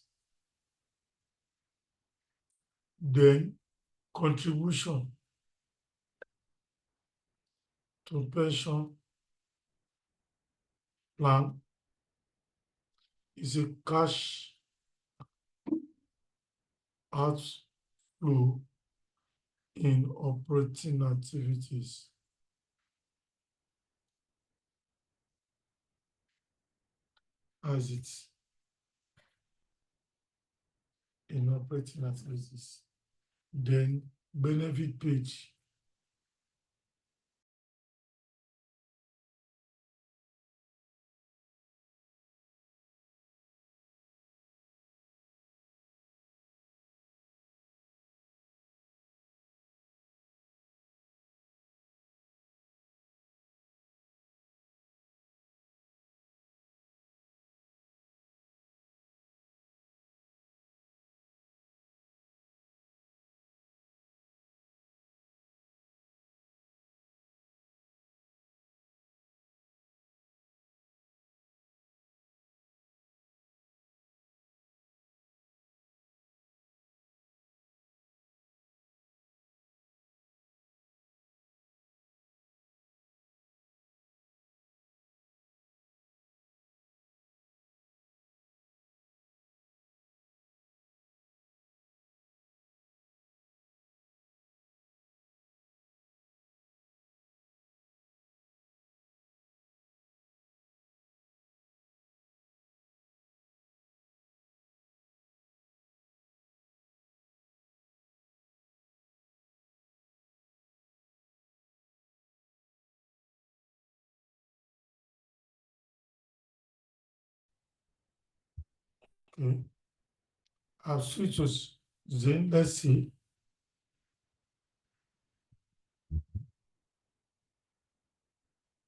Then contribution to pension plan is a cash outflow in operating activities. As it in operating activities. Then benefit page Okay. I'll switch to Zen. Let's see.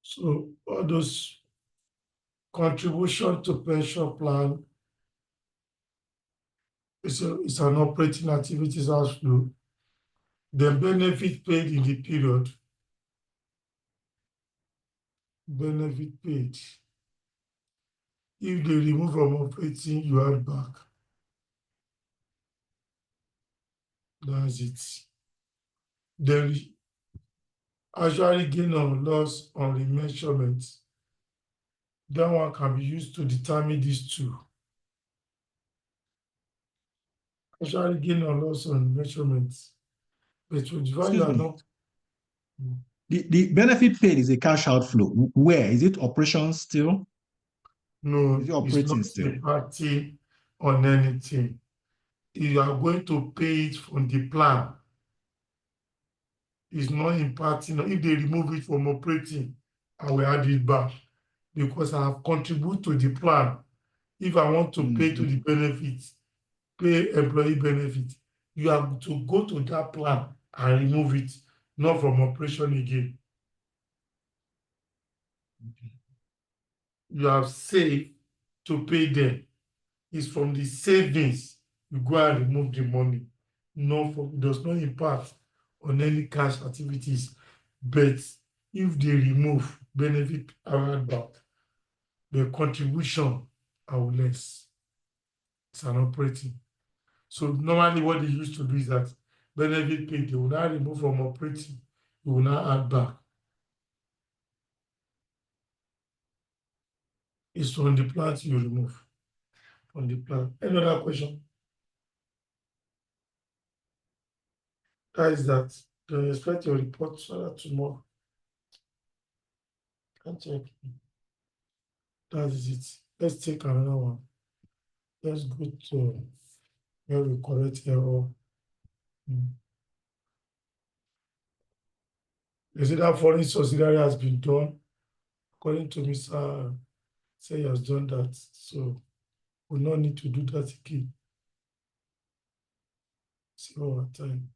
So all those contribution to pension plan is an operating activities outflow. The benefit paid in the period. Benefit paid. If they remove from operating, you add back. That's it. Then actually gain or loss on remeasurement. That one can be used to determine these two. Actually gain or loss on measurements. But to divide Excuse that me. not. The benefit paid is a cash outflow. Where is it? Operations still? No, Is it it's not operating still? impacting on anything. You are going to pay it from the plan. It's not impacting. If they remove it from operating, I will add it back because I have contributed to the plan. If I want to pay to the benefits, pay employee benefit, you have to go to that plan and remove it, not from operation again. You have saved to pay them. It's from the savings you go and remove the money. It does not impact on any cash activities. But if they remove benefit around back, the contribution are less. It's an operating. So normally what they used to do is that benefit paid, they will not remove from operating, you will not add back. It's on the plan you remove. On the plan. Any other question? That is that. Then expect your report tomorrow. Can check. That is it. Let's take another one. Let's go to where we correct error. You see that foreign subsidiary has been done. According to Mr. Say he has done that. So we no need to do that again. See our time.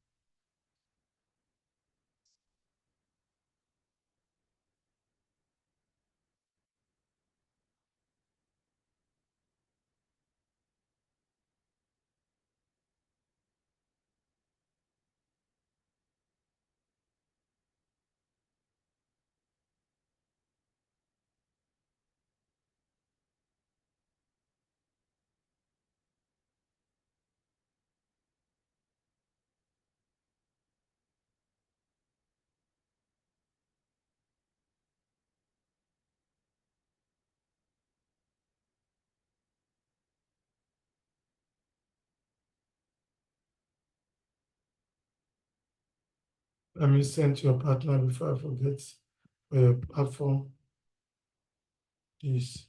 Let me send to your partner before I forget where your platform is.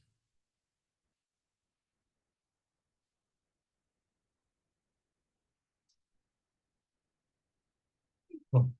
Oh.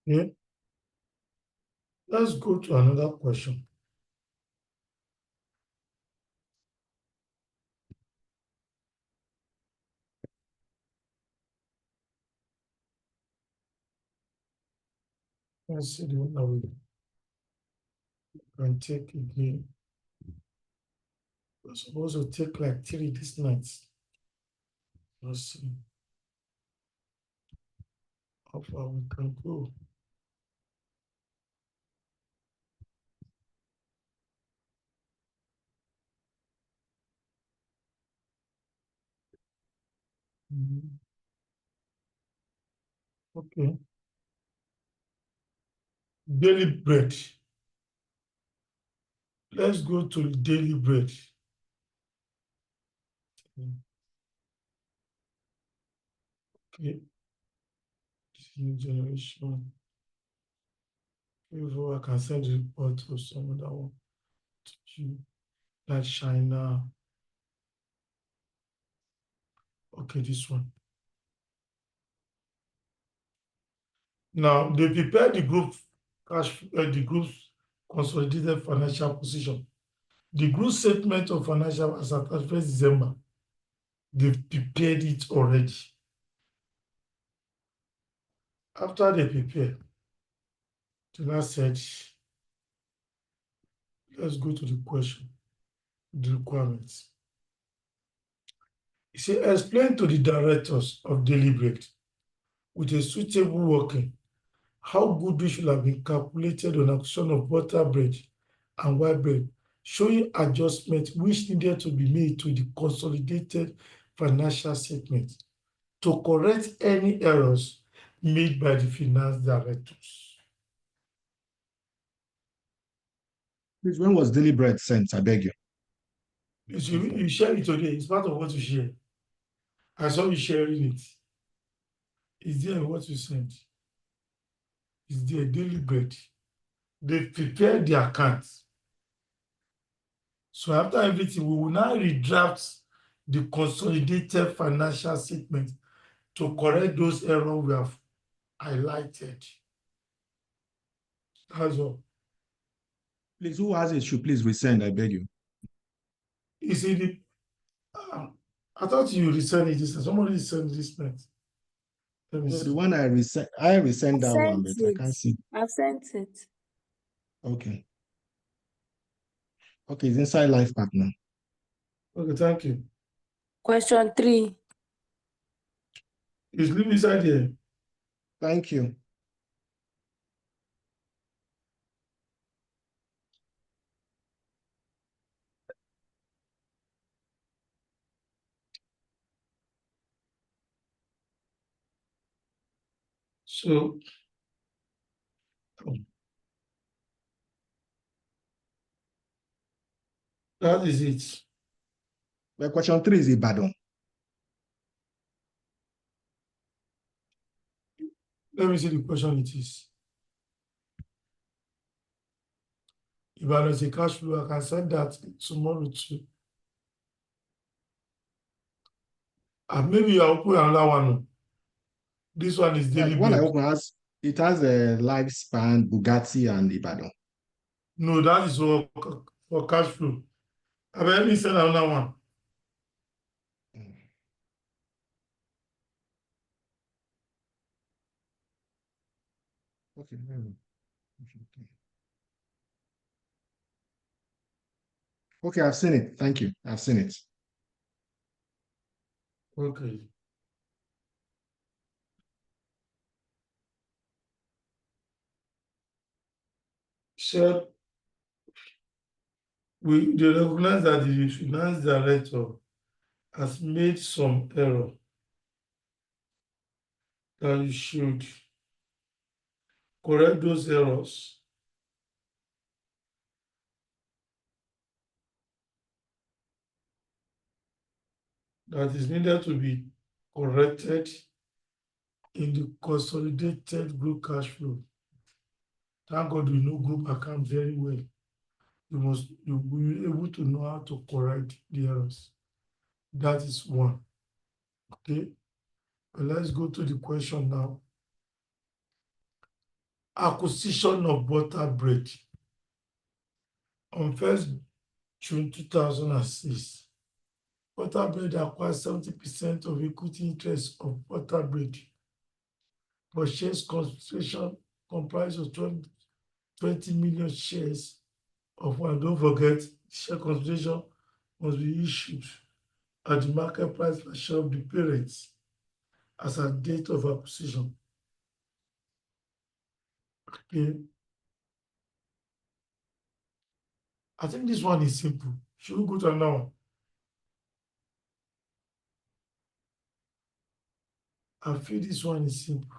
Yeah. Let's go to another question. Let's see the one that we can take again. We're supposed to take like 3 this night. Let's see how far we can go. Okay. Daily bread. Let's go to daily bread. Okay. New generation. Before I can send the report to someone that want to you, like China. Okay, this one. Now they prepare the group the group's consolidated financial position. The group statement of financial as at 1st December. They've prepared it already. After they prepare, Tina said, let's go to the question, the requirements. He said, explain to the directors of Daily Bread with a suitable working how good we should have been calculated on acquisition of butter bread and white bread, showing adjustments which needed to be made to the consolidated financial statement to correct any errors made by the finance directors. Please, when was daily bread sent? I beg you. You share it today. It's part of what you share. I saw you sharing it. It's there what you sent. It's there, daily bread. They prepared the accounts. So after everything, we will now redraft the consolidated financial statement to correct those errors we have highlighted. That's all. Please, who has it should please resend, I beg you. You see, I thought you resend it. Somebody sent this night. Let me No, see. the one I resend that one, Sent but I it. can't see. I've sent it. Okay. Okay, it's inside Life Partner. Okay, thank you. Question 3. It's live inside here. Thank you. So, that is it. Well, question 3 is Ibadan. Let me see the question it is. If I was a cash flow, I can send that tomorrow too. And maybe I'll put another one. This one is Yeah, daily the one I bread. open has a lifespan, Bugatti, and Ibadan. No, that is for cash flow. Let me send another one. Okay. Okay, I've seen it. Thank you. I've seen it. Okay. So they recognize that the finance director has made some error that you should correct those errors that is needed to be corrected in the consolidated group cash flow. Thank God we know group account very well. You will be able to know how to correct the errors. That is one. Okay. But let's go to the question now. Acquisition of butter bread. On 1st June 2006, butter bread acquired 70% of equity interest of butter bread. Purchase consideration comprised of 20 million shares of one. Don't forget, share consolidation must be issued at the market price per share of the parents as at date of acquisition. Okay. I think this one is simple. Should we go to another one? I feel this one is simple.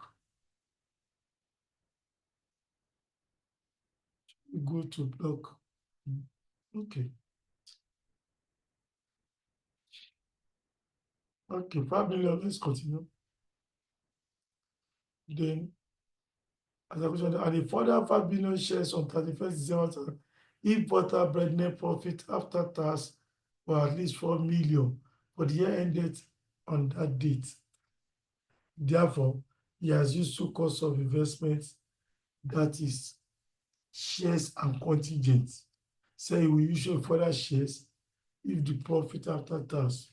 We go to block. Okay. Okay, 5 million, let's continue. Then, as I mentioned, and a further 5 billion shares on 31st December, if butter bread net profit after tax were at least 4 million for the year ended on that date. Therefore, he has used two costs of investment, that is shares and contingents. Say he will issue further shares if the profit after tax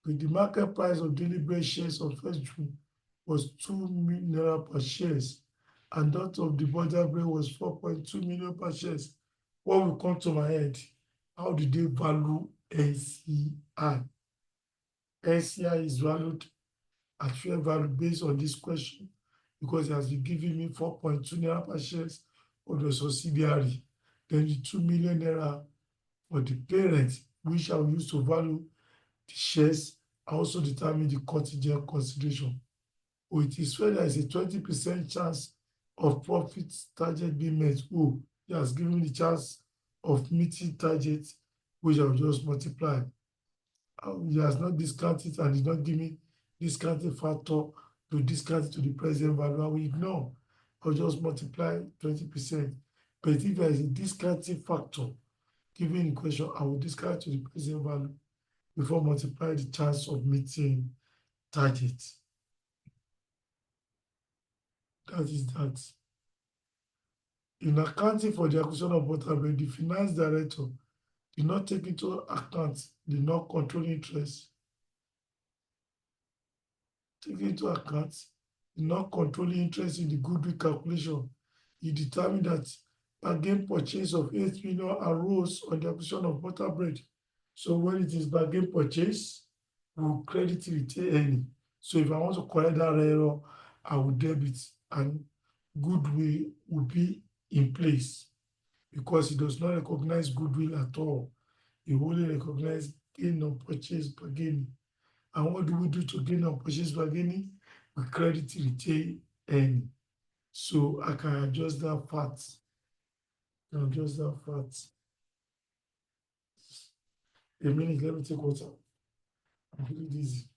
with the market price of daily bread shares on 1st June was 2 million naira per shares, and that of the butter bread was 4.2 million per shares. What will come to my head? How do they value NCI? NCI is valued at fair value based on this question because it has been giving me 4.2 naira per shares of the subsidiary. Then the 2 million naira for the parent, which I will use to value the shares, I also determine the contingent consideration. Oh, it is fair there is a 20% chance of profit target being met. Oh, he has given me the chance of meeting target, which I will just multiply. He has not discounted and did not give me discounting factor to discount it to the present value. I will ignore. I'll just multiply 20%. But if there is a discounting factor given in question, I will discount to the present value before multiply the chance of meeting target. That is that. In accounting for the acquisition of Butterbread, the finance director did not take into account the non-controlling interest. Take into account the non-controlling interest in the goodwill calculation. He determined that bargain purchase of 8 million arose on the acquisition of Butterbread. So when it is bargain purchase, we will credit retained earning. So if I want to correct that error, I will debit and goodwill will be in place because it does not recognize goodwill at all. It only recognizes gain on purchase bargaining. And what do we do to gain on purchase bargaining? We credit retained earning. So I can adjust that fact. A minute, let me take water. I'm feeling dizzy.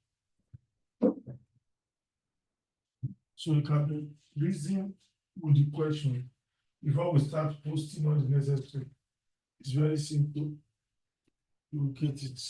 So you can be reason with the question before we start posting on the necessary. It's very simple. You will get it.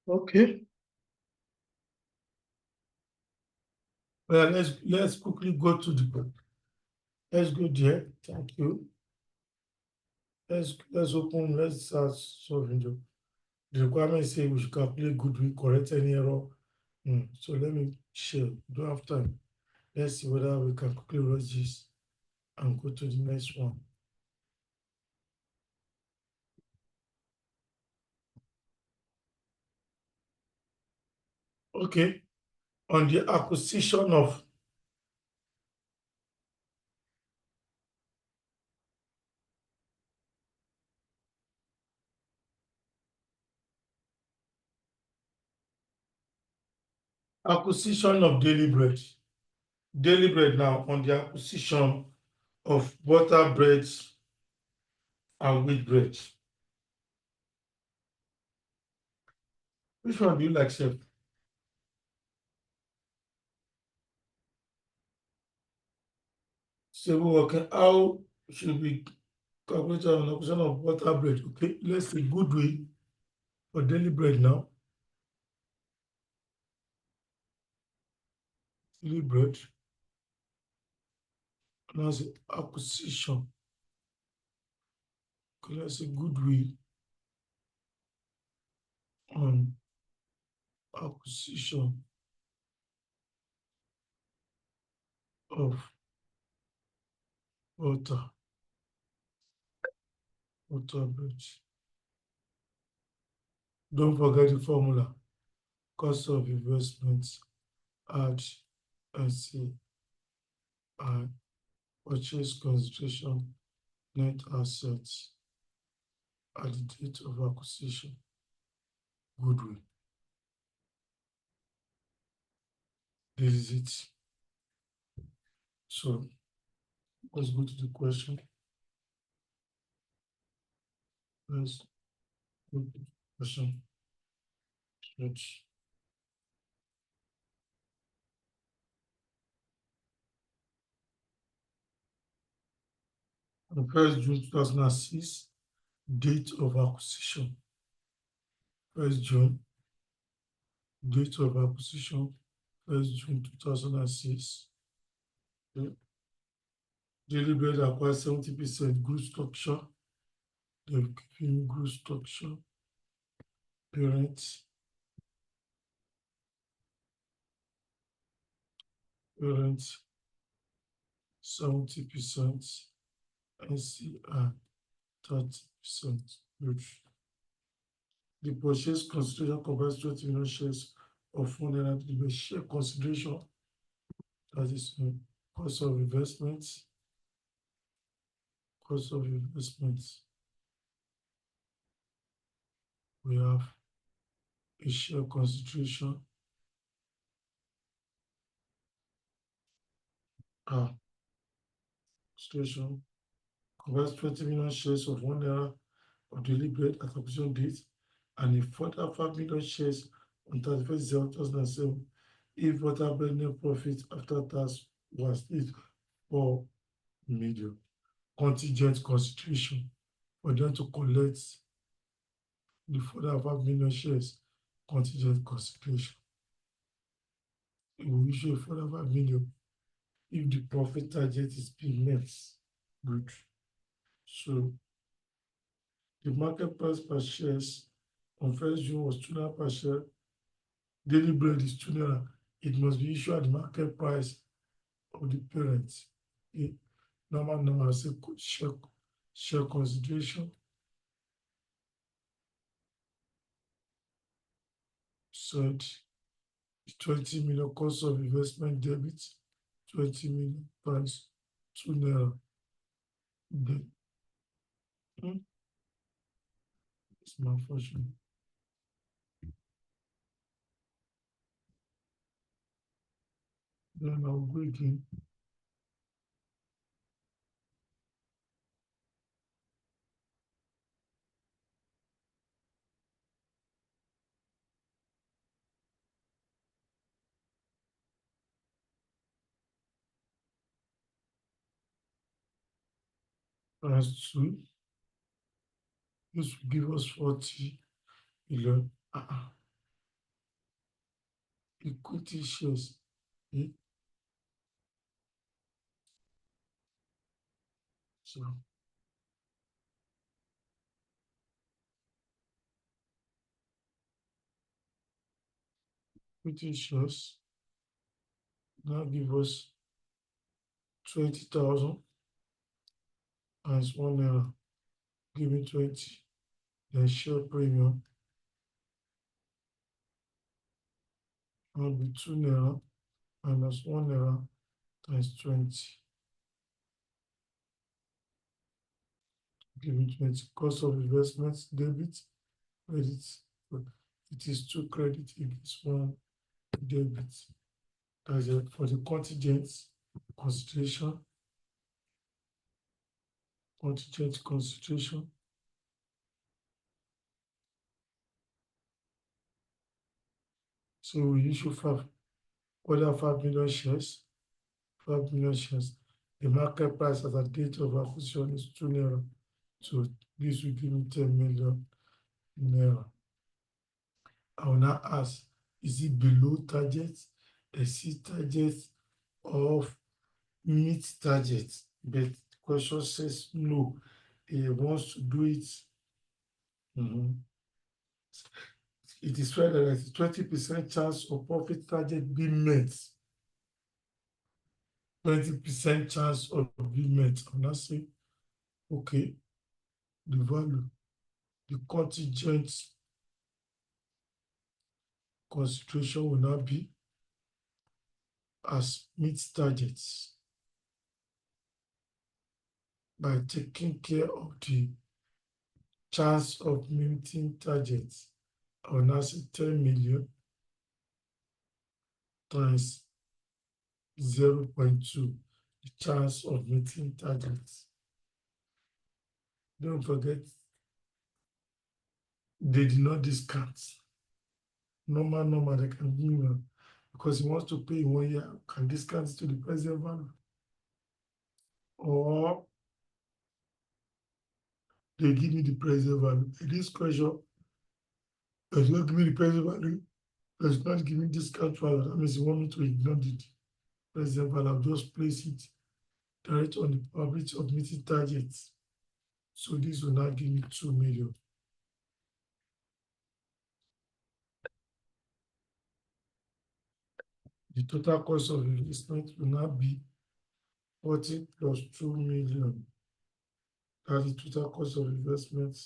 Okay. Well, let's quickly go to the book. Let's go there. Thank you. Let's open. Let's start solving the requirement say we should calculate goodwill, correct any error. So let me share. We don't have time. Let's see whether we can quickly rush this and go to the next one. Okay, on the acquisition of daily bread. Daily bread now on the acquisition of butter bread and wheat bread. Which one do you like, Chef? So we're working how should we calculate an acquisition of butter bread? Okay, let's say goodwill for daily bread now. Daily bread. Now say acquisition. Okay, let's say goodwill on acquisition of butter bread. Don't forget the formula. Cost of investments, add NC, and purchase consideration, net assets at the date of acquisition, goodwill. This is it. So let's go to the question. Let's go to the question. Let's on 1st June 2006, date of acquisition. 1st June, date of acquisition, 1st June 2006. Daily bread acquired 70% group structure. They've given group structure, parent, 70%, NCI 30%. Good. The purchase consideration covers 20 million shares of 100 share consideration. That is cost of investments. Cost of investments. We have a share consideration. Consideration covers 20 million shares of 1 naira of daily bread at acquisition date and a further 5 million shares on 31st December 2007 if butter bread net profit after tax was 4 million. Contingent consideration for them to collect the further 5 million shares. Contingent consideration. It will issue a further 5 million if the profit target is being met. Good. So the market price per shares on 1st June was 2 naira per share. Daily bread is 2 naira. It must be issued at the market price of the parent. Normal say share consideration. Said 20 million cost of investment debit, 20 million price, 2 naira. Then it's malfunction. Then I'll go again. As 2. This will give us 40 million. Equity shares. So equity shares now give us 20,000 times 1 naira, give me 20. Then share premium will be 2 naira minus 1 naira times 20. Give me 20. Cost of investments, debit, credit. It is 2 credit, it is 1 debit. That's it for the contingent consideration. Contingent consideration. So we issue 5 million shares. 5 million shares. The market price at the date of acquisition is 2 naira. So this will give me 10 million naira. I will now ask, is it below target, exceed target, or meet target? But the question says no. He wants to do it. It is fair that there is 20% chance of profit target being met. 20% chance of being met. I'm not saying, okay, the value, the contingent concentration will now be as meet targets by taking care of the chance of meeting targets. I will now say 10 million times 0.2, the chance of meeting targets. Don't forget, they did not discount. Normal, they can give me because he wants to pay in 1 year, can discount it to the present value. Or they give me the present value. In this question, does not give me the present value, does not give me discount value. That means you want me to ignore the present value. I'll just place it direct on the probability of meeting targets. So this will now give me 2 million. The total cost of investment will now be 40 plus 2 million. That the total cost of investment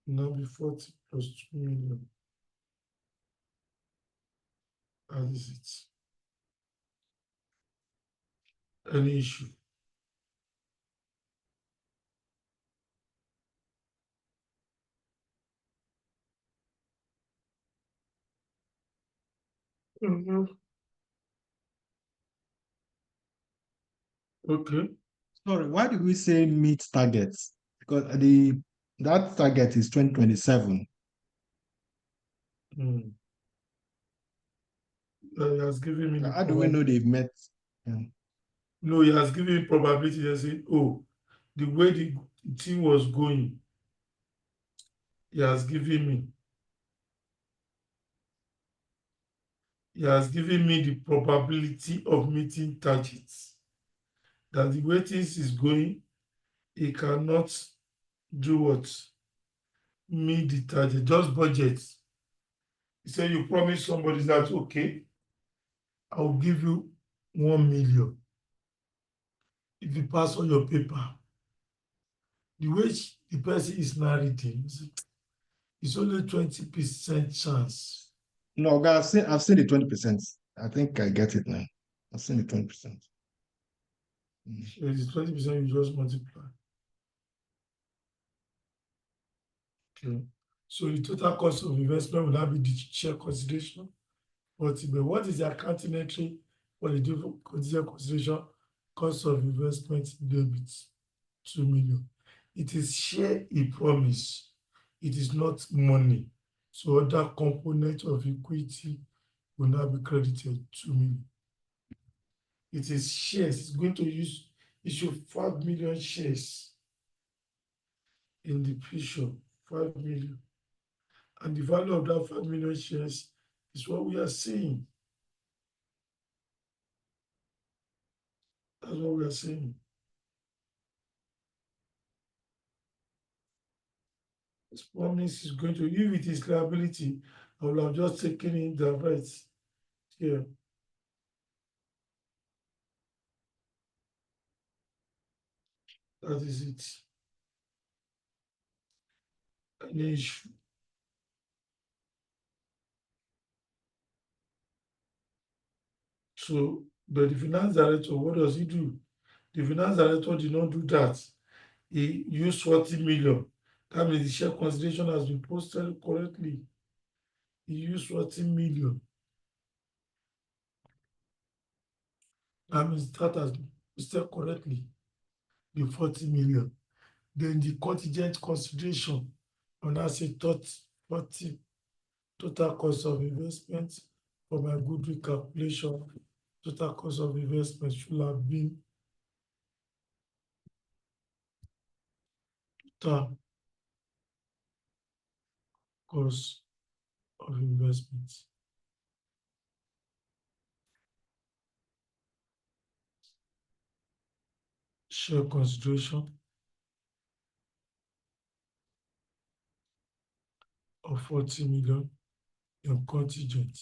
will now be 40 plus 2 million. That is it. Any issue? Okay. Sorry, why did we say meet targets? Because that target is 2027. He has given me the How do we know they've met? Yeah. No, he has given me probability. He said, oh, the way the thing was going, he has given me. He has given me the probability of meeting targets. That the way things is going, he cannot do what? Meet the target, just budget. He said, you promise somebody that, okay, I will give you 1 million if you pass on your paper. The way the person is narrating, it's only 20% chance. No, guys, I've seen the 20%. I think I get it now. I've seen the 20%. So it's 20%, you just multiply. Okay. So the total cost of investment will now be the share consideration. But what is the accounting entry for the different contingent consideration? Cost of investment debit, 2 million. It is share he promise. It is not money. So other component of equity will now be credited 2 million. It is shares. It's going to issue 5 million shares in the future. 5 million. And the value of that 5 million shares is what we are seeing. That's what we are saying. This promise is going to, if it is liability, I will have just taken in the rights here. That is it. Any issue? So, but the finance director, what does he do? The finance director did not do that. He used 40 million. That means the share consideration has been posted correctly. He used 40 million. That means that has been posted correctly. The 40 million. Then the contingent consideration on asset 40 total cost of investment for my goodwill calculation. Total cost of investment should have been total cost of investment. Share consideration of 40 million in contingent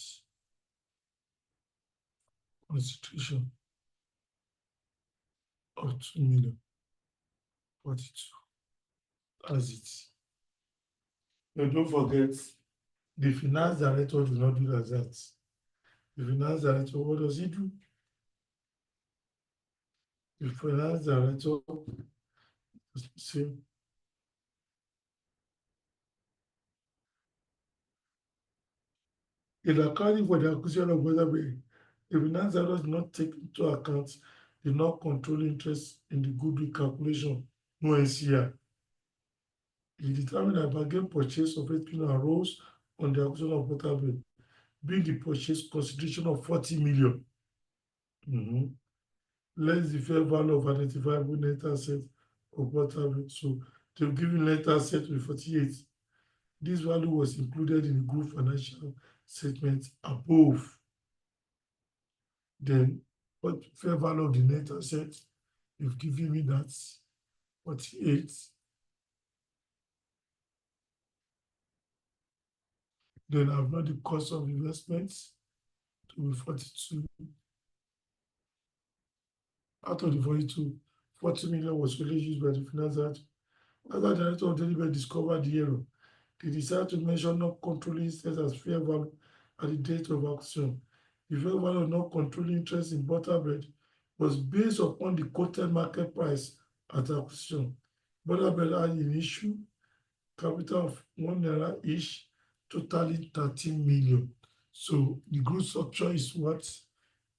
consideration of 2 million 42. That's it. But don't forget, the finance director do not do like that. The finance director, what does he do? The finance director say, in accounting for the acquisition of Mozambique, the finance director does not take into account the non-controlling interest in the goodwill calculation, no NCI. He determined that bargain purchase of 8 million arose on the acquisition of Mozambique, being the purchase consideration of 40 million. Less the fair value of identifiable net asset of Mozambique. So they've given net asset with 48. This value was included in the group financial statement above. Then what fair value of the net asset? You've given me that 48. Then I've got the cost of investments to be 42. Out of the 42, 40 million was really used by the finance director. After the director of delivery discovered the error, they decided to measure not controlling interest as fair value at the date of acquisition. The fair value of not controlling interest in Butterbread was based upon the quoted market price at acquisition. Butterbread had an issue capital of £1 each, totaling 13 million. So the group structure is what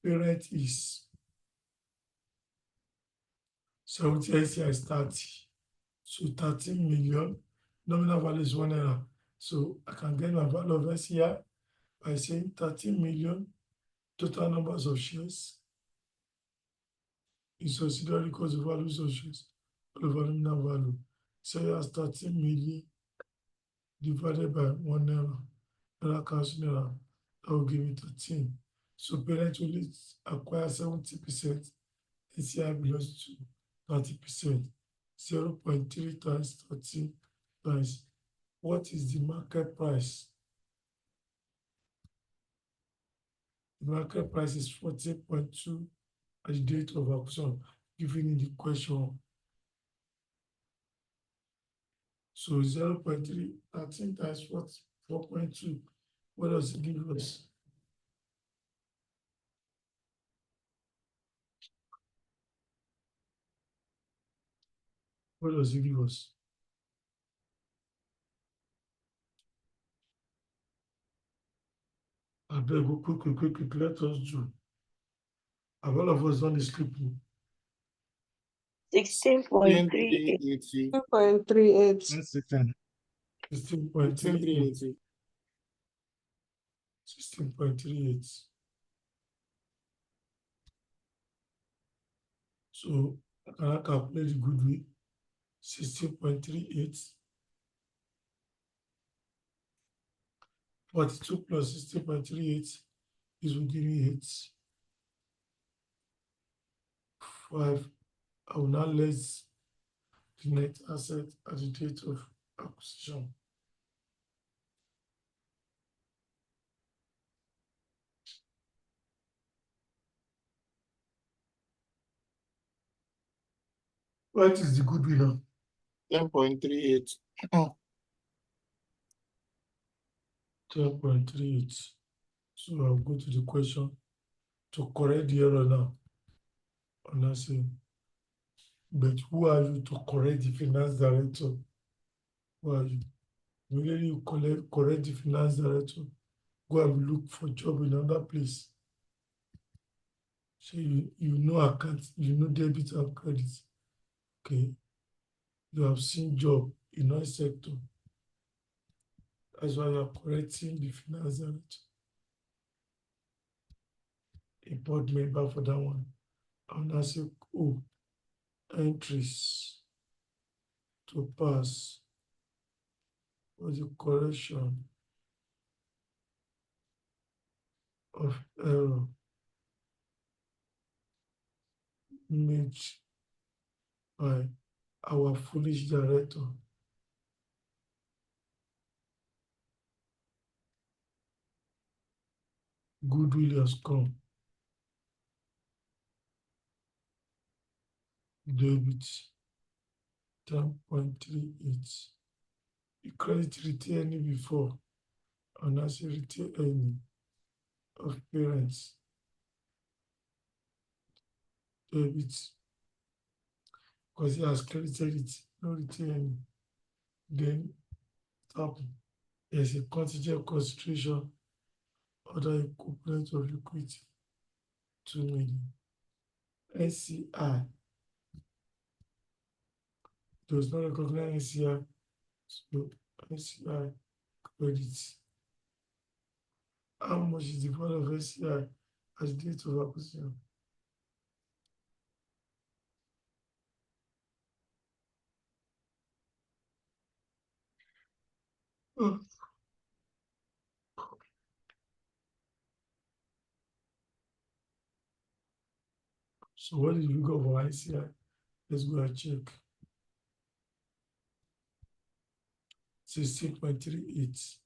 parent is 70, NCI is 30. So 13 million, nominal value is £1. So I can get my value of SCI by saying 13 million total numbers of shares in subsidiary equals the values of shares over nominal value. So that's 13 million divided by £1. Naira cash naira, that will give me 13. So parent will acquire 70%, NCI belongs to 30%. 0.3 times 13 times. What is the market price? The market price is 14.2 at the date of acquisition, given in the question. So 0.3, 13 times 4.2. What does it give us? What does it give us? I beg you, quick, let us do. Have all of us done the sleeping? 16.38. 80. 2.38. 16.38. 16.38. So I can calculate the goodwill. 16.38. 42 plus 16.38 is will give me 8. 5. I will now less the net asset at the date of acquisition. What is the goodwill now? 10.38. 10.38. So I'll go to the question to correct the error now. And I say, but who are you to correct the finance director? Who are you? Immediately you correct the finance director, go and look for job in another place. So you know account, you know debit and credit. Okay. You have seen job in one sector. That's why you are correcting the finance director. A board member for that one. And I say, oh, entries to pass for the correction of error made by our foolish director. Goodwill has come. Debit 10.38. The credit returning before, and as a return earning of parents. Debit, because he has credited it, no return. Then tap. There's a contingent consideration, other equivalent of liquidity, 2 million. NCI does not recognize NCI, so NCI credits. How much is the value of NCI as date of acquisition? Oh. So what did we go for NCI? Let's go and check. 16.38.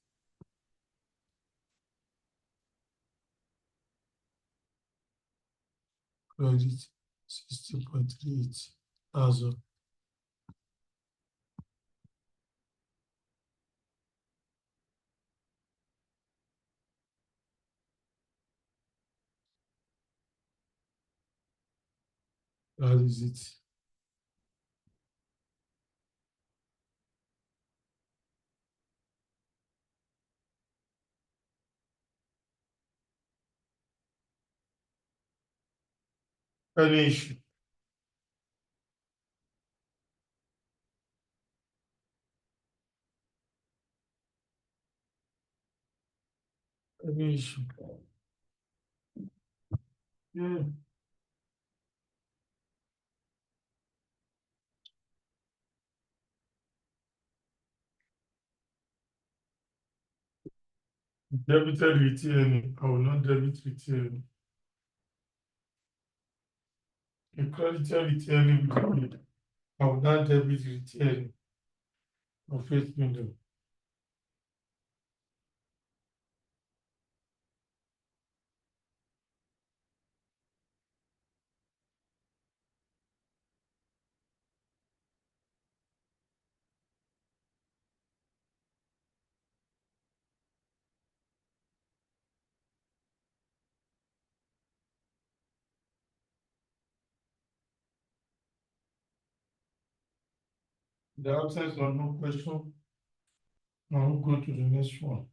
Credit 16.38 as of that is it. Any issue? Any issue? Yeah. Debited return, I will not debit return. A credited return, I will not debit return of 8 million. The absence of no question, I will go to the next one.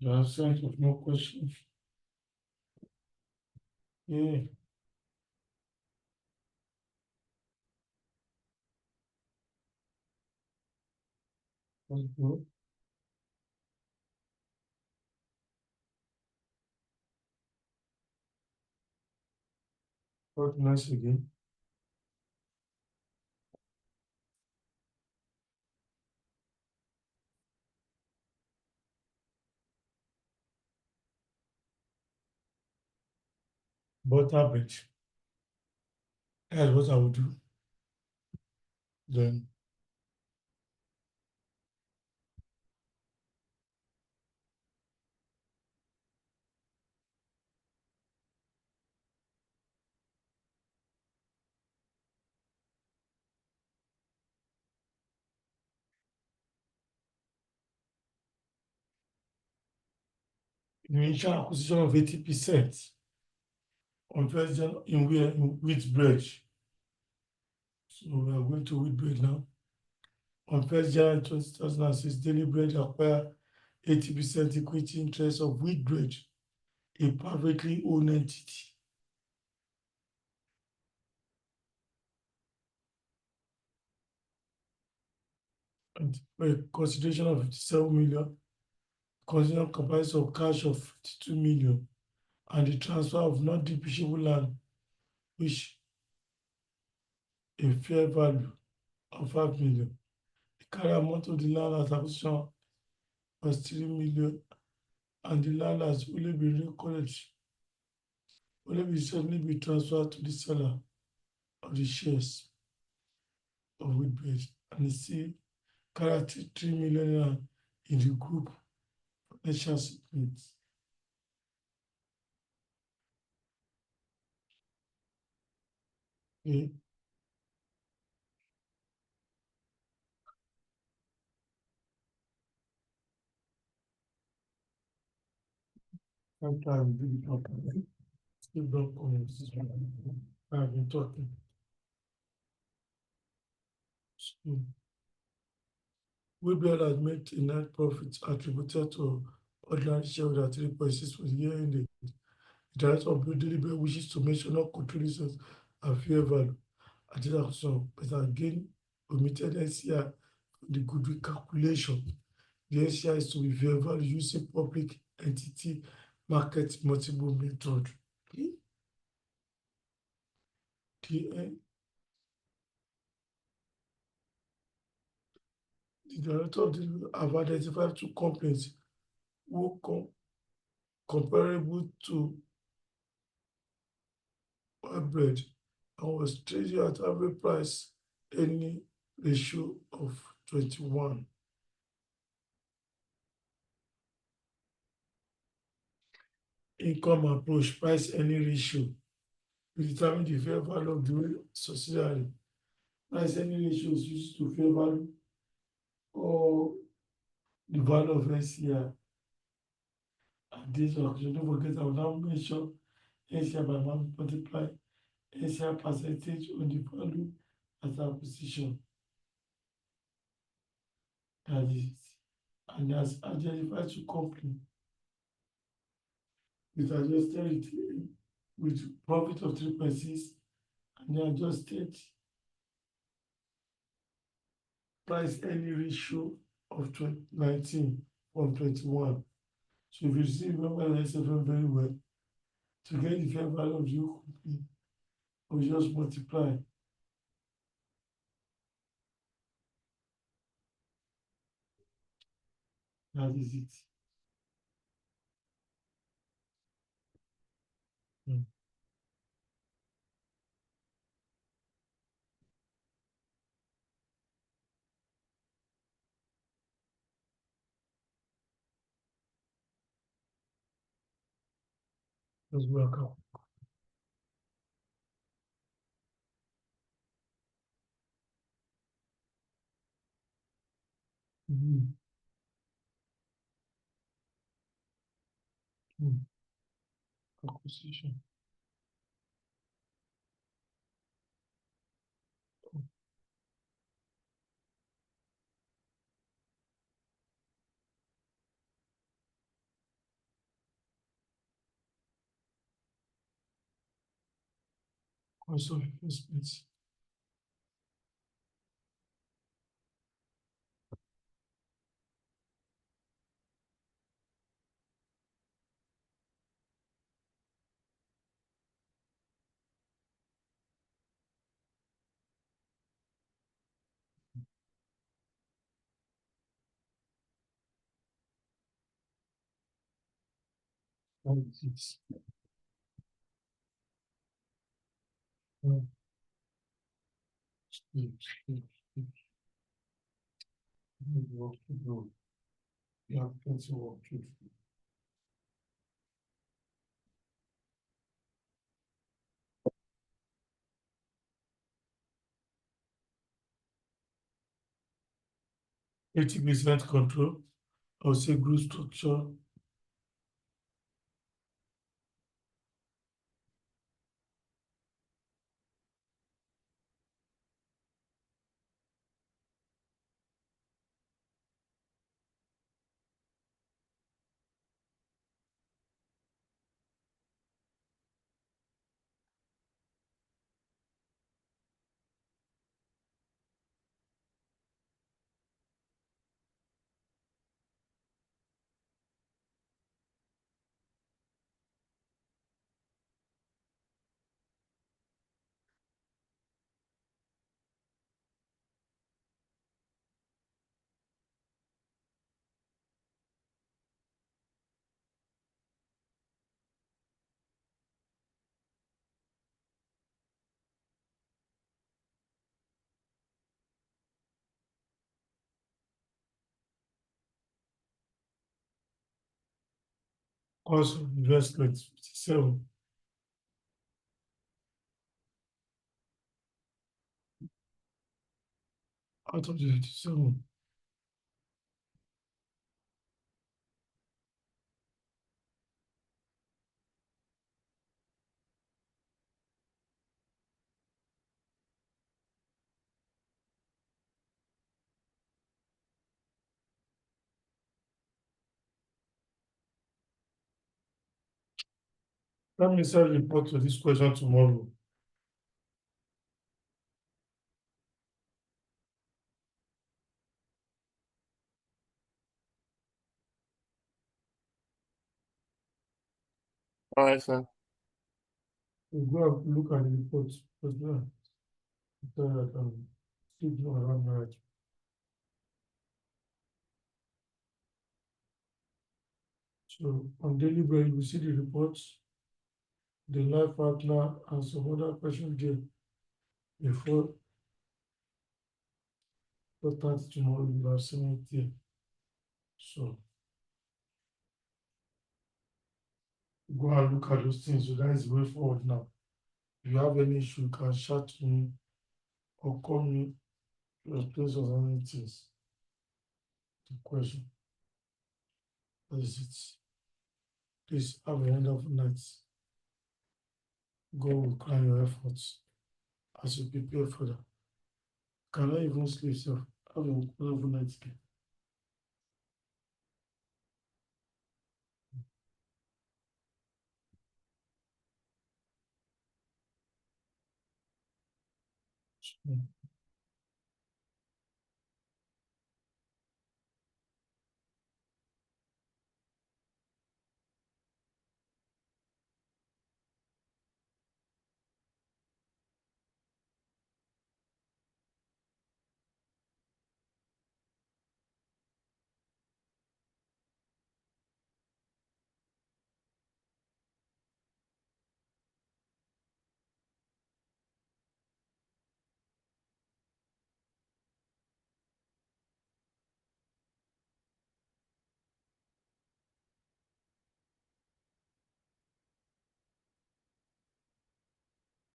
The absence of no question. Yeah. Let's go. What nice again? Butter bench. That's what I would do. Then initial acquisition of 80% on first Jan in wheat bread. So we are going to wheat bread now. On 1st January 2006, Daily Bread acquired 80% equity interest of wheat bread, a privately owned entity. And for a consideration of 57 million, consideration comprised of cash of 52 million and the transfer of non-depreciable land, which a fair value of 5 million. The carry amount of the land as acquisition was 3 million, and the land has only been recorded, only recently be transferred to the seller of the shares of wheat bread, and still carry 3 million in the group financial statements. Okay. Sometimes we do not still don't come. I've been talking. So, Wheatbread has made a net profit attributed to ordinary shareholder 3.6 for the year ended. The director of Daily Bread wishes to mention all controlling sales and fair value at this action, but again omitted NCI from the goodwill calculation. The NCI is to be fair value using public entity market multiple method. The director of the have identified two companies who comparable to bread and was trading at average price any ratio of 21. Income approach price any ratio will determine the fair value of the subsidiary. Price any ratio is used to fair value or the value of NCI. And this occasion, don't forget I will now mention NCI by multiply NCI percentage on the value at acquisition. That is, and has identified two company with adjusted with profit of 3.6 and the adjusted price earning ratio of 19 from 21. So if you see, remember the SFM very well, to get the fair value of your company, we just multiply. That is it. Let's work out. Acquisition. Cost of investments. That is it. Work to do. You have plenty of work to do. %, control, I would say group structure, cost of investment 57. Out of the 57. Let me send a report to this question tomorrow. All right, sir. We'll go and look at the report because now I can still do around night. So on daily basis, we see the reports, the life partner, and some other questions there before 4:30 tomorrow. We have seen it here. So go and look at those things. So that is the way forward now. If you have any issue, you can chat to me or call me to explain some other things. The question. That is it. Please have a wonderful night. God will crown your efforts as you prepare for that. Cannot even sleep, so have a wonderful night again. Mm.